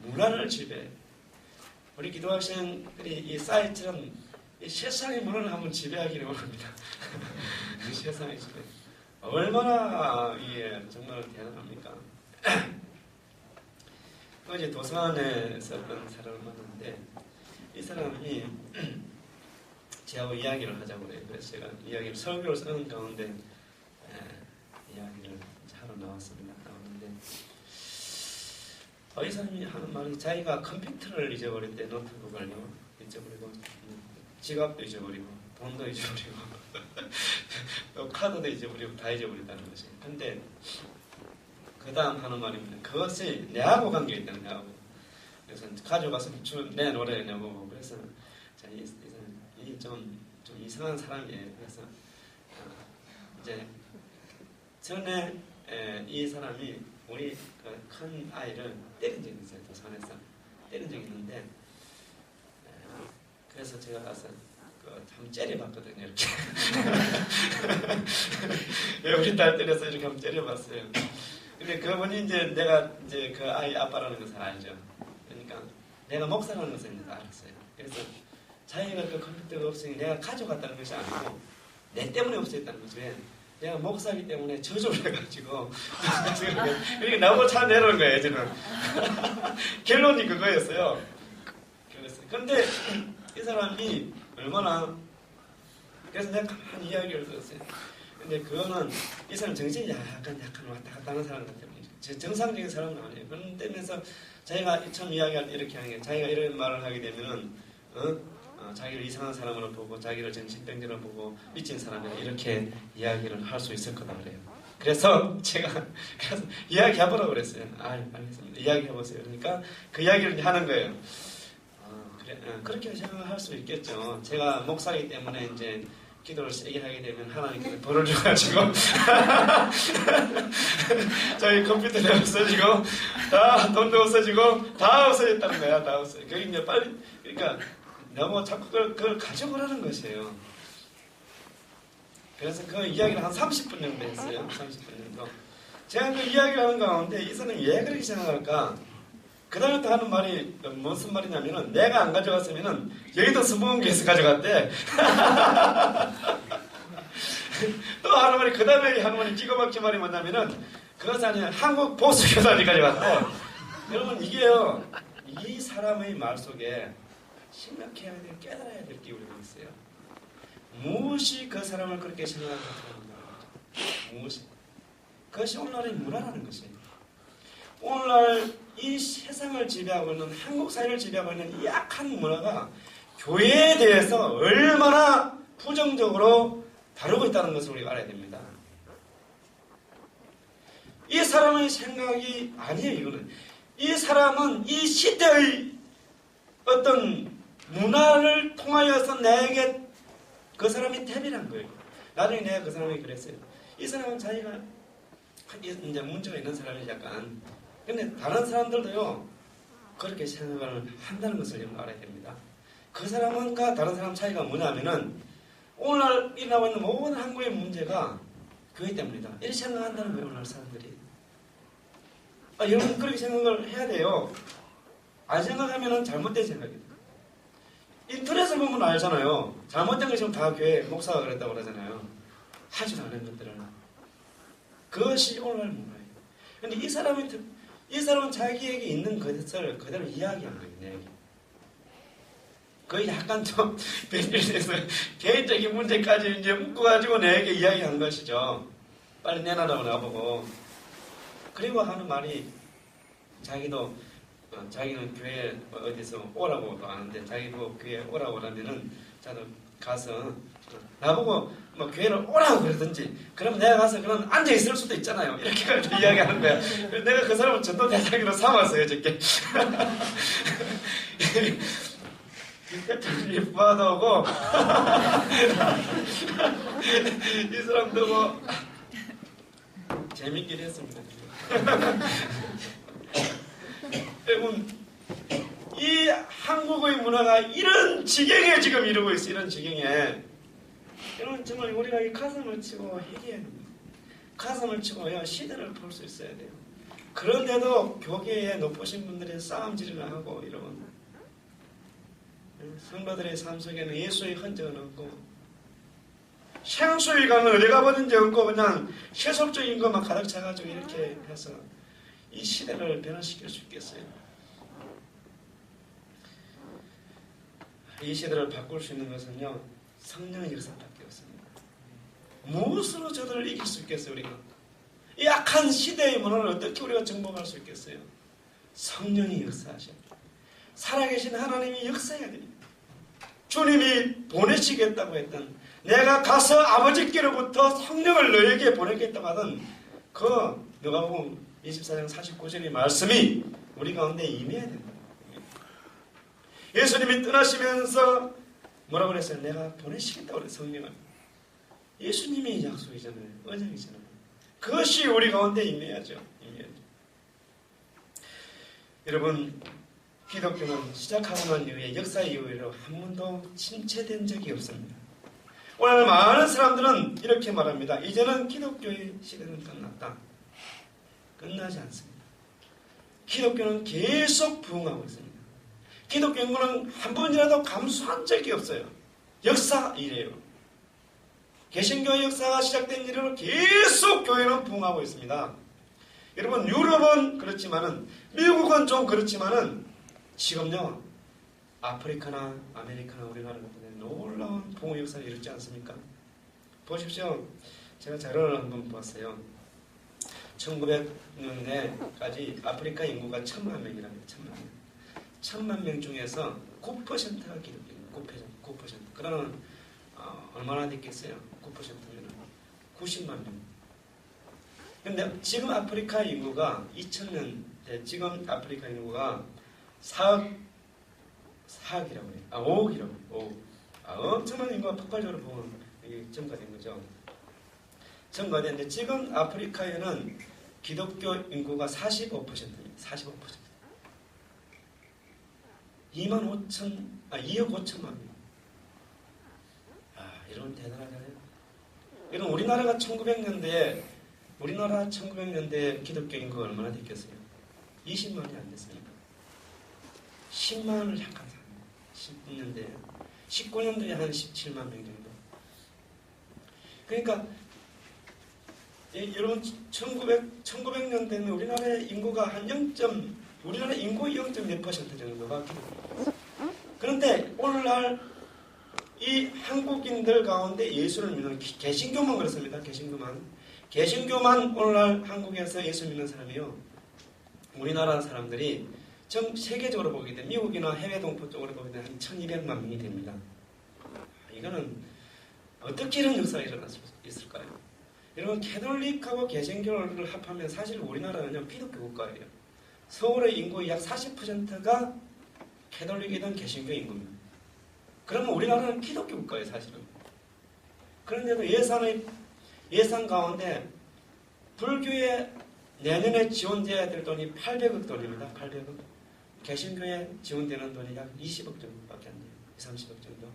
문화를 지배해야 됩니다. 우리 기도학생들이 이 사이트처럼 이 세상의 문화를 한번 지배하기를 원합니다. 이 세상의 지배. 얼마나 정말 대단합니까? 어제 도서관에서 어떤 사람을 만났는데 이 사람이 저하고 이야기를 하자고 그래요. 그래서 제가 이야기를 설교를 쓰는 가운데 이야기를 하러 나왔는데 이 사람이 하는 말이 자기가 컴퓨터를 잊어버릴 때 노트북을요 잊어버리고 지갑도 잊어버리고 돈도 잊어버리고 또 카드도 잊어버리고 다 잊어버린다는 것이. 근데 그 다음 하는 말입니다. 그것이 내하고 관계 있다는 내하고. 그래서 가져가서 내놓으려고. 그래서 이 좀 이상한 사람이에요. 그래서 이제 전에 이 사람이 우리 큰 아이를 때린 적이 있어요. 도산에서 때린 적이 있는데 그래서 제가 가서 한번 째려봤거든요. 이렇게 우리 딸 때려서 이렇게 한번 째려봤어요. 근데 그분이 내가 그 아이 아빠라는 것을 알죠. 그러니까 내가 목사라는 것을 알았어요. 그래서 자기가 그 컴퓨터가 없으니 내가 가져갔다는 것이 아니고 내 때문에 없어졌다는 거지. 내가 목사기 때문에 저주를 해가지고 그러니까 나보고 차 내려는 거예요. 저는 결론이 그거였어요. 그런데 이 사람이 얼마나 그래서 내가 가만히 이야기를 들었어요. 근데 그거는 이 사람 정신이 약간 왔다 갔다 하는 사람 같아요. 정상적인 사람은 아니에요. 그런 때면서 자기가 처음 이야기할 때 이렇게 하는 게 자기가 이런 말을 하게 되면은 자기를 이상한 사람으로 보고 자기를 정신병자로 보고 미친 사람이라 이렇게 이야기를 할 수 있을 거다 그래요. 그래서 제가 그래서 이야기해보라고 그랬어요. 알겠습니다. 이야기해보세요. 그러니까 그 이야기를 이제 하는 거예요. 그래, 그렇게 생각할 수 있겠죠. 제가 목사이기 때문에 이제 기도를 세게 하게 되면 하나님께서 벌을 줘가지고 저희 컴퓨터도 없어지고 다 돈도 없어지고 다 없어졌다는 거야. 다 없어져. 그게 이제 빨리 그러니까 너무 자꾸 그걸 가져오라는 것이에요. 그래서 그 이야기를 한 30분 정도 했어요. 30분 정도. 제가 그 이야기를 하는 가운데 이 사람이 왜 그렇게 생각할까? 그 다음에 또 하는 말이 무슨 말이냐면은 내가 안 가져갔으면은 여의도 수목원교에서 가져갔대. 또 하는 말이 그 다음에 하는 말이 기가 막힌 말이 뭐냐면은 그것이 아니라 한국 보수교단이 가져갔대. 여러분 이게요. 이 사람의 말 속에 심각해야 될 깨달아야 될 게 우리가 있어요. 무엇이 그 사람을 그렇게 생각하게 하는가? 무엇이? 그것이 오늘날의 문화라는 것이에요. 오늘날 이 세상을 지배하고 있는 한국 사회를 지배하고 있는 이 약한 문화가 교회에 대해서 얼마나 부정적으로 다루고 있다는 것을 우리가 알아야 됩니다. 이 사람의 생각이 아니에요. 이거는 이 사람은 이 시대의 어떤 문화를 통하여서 내게 그 사람이 대비한 거예요. 나중에 내가 그 사람에게 그랬어요. 이 사람은 자기가 이제 문제가 있는 사람이 약간 근데 다른 사람들도요 그렇게 생각을 한다는 것을 여러분 알아야 됩니다. 그 사람과 다른 사람 차이가 뭐냐면은 오늘날 일어나고 있는 모든 한국의 문제가 교회 때문이다. 이렇게 생각한다는 거예요. 오늘날 사람들이. 여러분 그렇게 생각을 해야 돼요. 안 생각하면은 잘못된 생각입니다. 인터넷을 보면 알잖아요. 잘못된 것이면 다 교회 목사가 그랬다고 그러잖아요. 하지도 않은 것들을. 그것이 오늘날 문화예요. 근데 이 사람은 자기에게 있는 것을 그대로 이야기한 거예요. 내 얘기. 그 약간 좀 변질돼서 개인적인 문제까지 이제 묶어가지고 내게 이야기한 것이죠. 빨리 내놔라고 나보고. 그리고 하는 말이 자기는 교회 어디서 오라고도 하는데 자기도 교회 오라고 하면은 자도 가서 나보고 뭐 교회를 오라고 그러든지 그러면 내가 가서 그럼 앉아 있을 수도 있잖아요. 이렇게 이야기하는 거야. 내가 그 사람을 전도 대상으로 삼았어요. 저게. 대통령이 받아오고 이 사람도 뭐 재밌긴 했습니다. 여러분 이 한국의 문화가 이런 지경에 지금 이르고 있어요. 이런 지경에 여러분 정말 우리가 이 가슴을 치고 회개해야 됩니다. 가슴을 치고요 시대를 볼 수 있어야 돼요. 그런데도 교계에 높으신 분들이 싸움질을 하고 이러면 성도들의 삶 속에는 예수의 흔적은 없고 생수의 강은 어디 가보는지 없고 그냥 세속적인 것만 가득 차가지고 이렇게 해서 이 시대를 변화시킬 수 있겠어요. 이 시대를 바꿀 수 있는 것은요 성령의 역사밖에 없습니다. 무엇으로 저들을 이길 수 있겠어요? 우리가 이 악한 시대의 문화를 어떻게 우리가 정복할 수 있겠어요? 성령이 역사하셔야 돼요. 살아계신 하나님이 역사해야 됩니다. 주님이 보내시겠다고 했던 내가 가서 아버지께로부터 성령을 너에게 보내겠다고 하던 그 누가복음 24장 49절의 말씀이 우리 가운데 임해야 된다. 예수님이 떠나시면서 뭐라고 그랬어요? 내가 보내시겠다고 그랬어요. 성령을. 예수님이 약속이잖아요. 언약이잖아요. 그것이 우리 가운데 임해야죠. 여러분 기독교는 시작하고 난 이후에 역사 이후로 한 번도 침체된 적이 없습니다. 오늘 많은 사람들은 이렇게 말합니다. 이제는 기독교의 시대는 끝났다. 끝나지 않습니다. 기독교는 계속 부흥하고 있습니다. 기독교 인구는 한 번이라도 감소한 적이 없어요. 역사 이래요. 개신교의 역사가 시작된 이후로 계속 교회는 부흥하고 있습니다. 여러분 유럽은 그렇지만은 미국은 좀 그렇지만은 지금요 아프리카나 아메리카나 우리나라 같은 데 놀라운 부흥 역사를 이루지 않습니까? 보십시오. 제가 자료를 한번 봤어요. 1900년대까지 아프리카 인구가 1000만 명이라고 해요. 1000만 명. 1000만 명 중에서 9%가 기독교입니다. 9%. 그러면 얼마나 됐겠어요? 9%면 90만 명. 근데 지금 아프리카 인구가 2000년대 지금 아프리카 인구가 4억이라고 해요. 5억이라고 해요. 5억. 엄청난 인구가 폭발적으로 보면 증가된 거죠. 증가됐는데 지금 아프리카에는 기독교 인구가 45%입니다. 45%. 2억 5천만 명. 이런 대단하잖아요. 이런 우리나라 1900년대에 기독교 인구가 얼마나 됐겠어요? 20만이 안 됐습니다. 10만을 향한 사람. 19년도에 한 17만 명 정도. 그러니까 여러분 1900년대는 우리나라의 인구가 우리나라 인구의 0.몇% 정도가 기독교입니다. 그런데 오늘날 이 한국인들 가운데 예수를 믿는 개신교만 그렇습니다. 개신교만 오늘날 한국에서 예수 믿는 사람이요. 우리나라 사람들이 전 세계적으로 보게 되면 미국이나 해외 동포 쪽으로 보게 되면 한 1200만 명이 됩니다. 이거는 어떻게 이런 역사가 일어날 수 있을까요? 여러분 캐톨릭하고 개신교를 합하면 사실 우리나라는요 기독교 국가예요. 서울의 인구의 약 40%가 캐톨릭이든 개신교 인구입니다. 그러면 우리나라는 기독교 국가예요, 사실은. 그런데도 예산 가운데 불교에 내년에 지원돼야 될 돈이 800억 돈입니다. 800억. 개신교에 지원되는 돈이 약 20억 정도밖에 안 돼요. 30억 정도.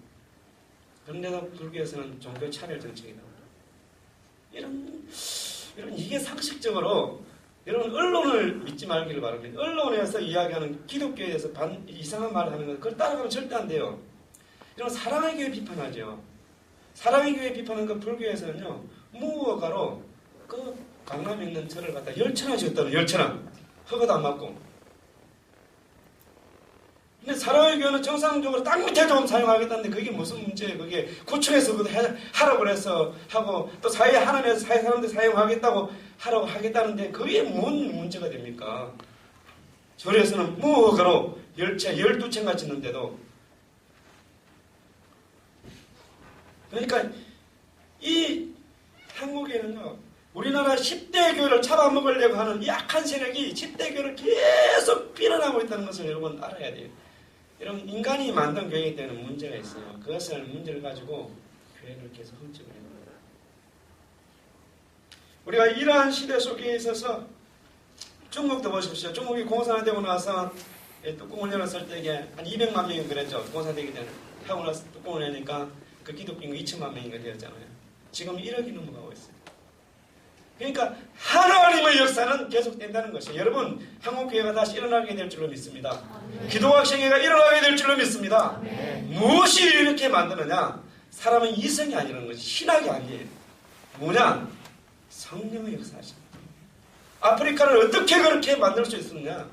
그런데도 불교에서는 종교 차별 정책이 나옵니다. 이런 이게 상식적으로 여러분 언론을 믿지 말기를 바랍니다. 언론에서 이야기하는 기독교에 대해서 이상한 말을 하는 건 그걸 따라가면 절대 안 돼요. 이런 사랑의 교회 비판하죠. 사랑의 교회 비판하는 거 불교에서는요 무허가로 그 강남에 있는 절을 갖다 10,000원 지었다는 10,000원 허가도 안 맞고. 근데 사랑의 교회는 정상적으로 땅 밑에 좀 사용하겠다는데 그게 무슨 문제예요? 그게 구청에서 하라고 그래서 하고 또 사회 하나님에서 사회 사람들 사용하겠다고 하라고 하겠다는데 그게 뭔 문제가 됩니까? 절에서는 무허가로 10채, 12채가 짓는데도. 그러니까 이 한국에는요 우리나라 10대 교회를 잡아먹으려고 하는 약한 세력이 10대 교회를 계속 빌어나고 있다는 것을 여러분 알아야 돼요. 여러분 인간이 만든 교회이기 때문에 문제가 있어요. 그것을 문제를 가지고 교회를 계속 훔치고 있는 거예요. 우리가 이러한 시대 속에 있어서 중국도 보십시오. 중국이 공산화되고 나서 뚜껑을 열었을 때 한 200만 명이 그랬죠. 공산되기 전에 하고 나서 뚜껑을 여니까 그 기독교 인구 2천만 명인가 되었잖아요. 지금 1억이 넘어가고 있어요. 그러니까 하나님의 역사는 계속된다는 것이에요. 여러분 한국교회가 다시 일어나게 될 줄로 믿습니다. 기독학생회가 일어나게 될 줄로 믿습니다. 무엇이 이렇게 만드느냐? 사람은 이성이 아니라는 것이 신학이 아니에요. 뭐냐? 성령의 역사하십니다. 아프리카를 어떻게 그렇게 만들 수 있었느냐?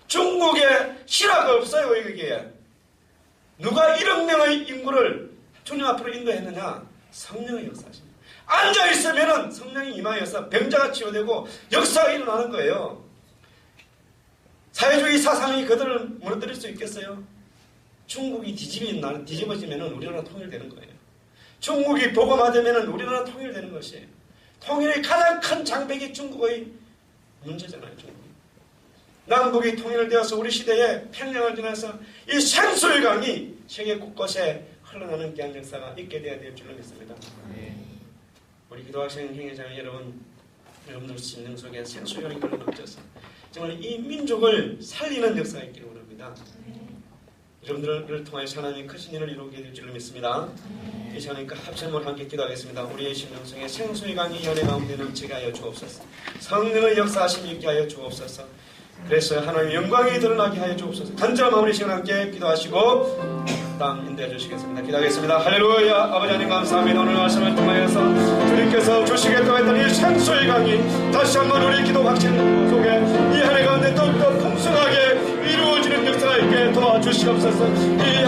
중국에 신화가 없어요. 여기에 누가 1억 명의 인구를 주님 앞으로 인도했느냐? 성령의 역사십니다. 앉아있으면 성령이 임하여서 병자가 치유되고 역사가 일어나는 거예요. 사회주의 사상이 그들을 무너뜨릴 수 있겠어요? 중국이 뒤집어지면 우리나라 통일되는 거예요. 중국이 복음화되면 우리나라 통일되는 것이에요. 통일의 가장 큰 장벽이 중국의 문제잖아요. 중국이. 남북이 통일되어서 우리 시대에 평양을 지나서 이 생수의 강이 세계 곳곳에 흘러나는 귀한 역사가 있게 되어야 될 줄로 믿습니다. 우리 기도학생 행위자의 여러분들 심령 속에 생수의 강이 흘러넘쳐서 정말 이 민족을 살리는 역사가 있기를 원합니다. 여러분들을 통하여 하나님이 크신 일을 이루게 될 줄로 믿습니다. 이 시간에 합심을 함께 기도하겠습니다. 우리의 심령 속에 생수의 강이 연애 가운데 넘치게 하여 주옵소서. 성령의 역사하심이 있게 하여 주옵소서. 그래서 하나님의 영광이 드러나게 하여 주옵소서. 간절한 마음으로 이 시간 함께 기도하시고 땅 인도해 주시겠습니다. 기도하겠습니다. 할렐루야. 아버지 하나님 감사합니다. 오늘 말씀을 통하여서 주님께서 주시겠다고 했던 이 생수의 강이 다시 한번 우리 기도 확신 속에 이 한 해 가운데 더욱더 풍성하게 이루어지는 역사가 있게 도와주시옵소서. 이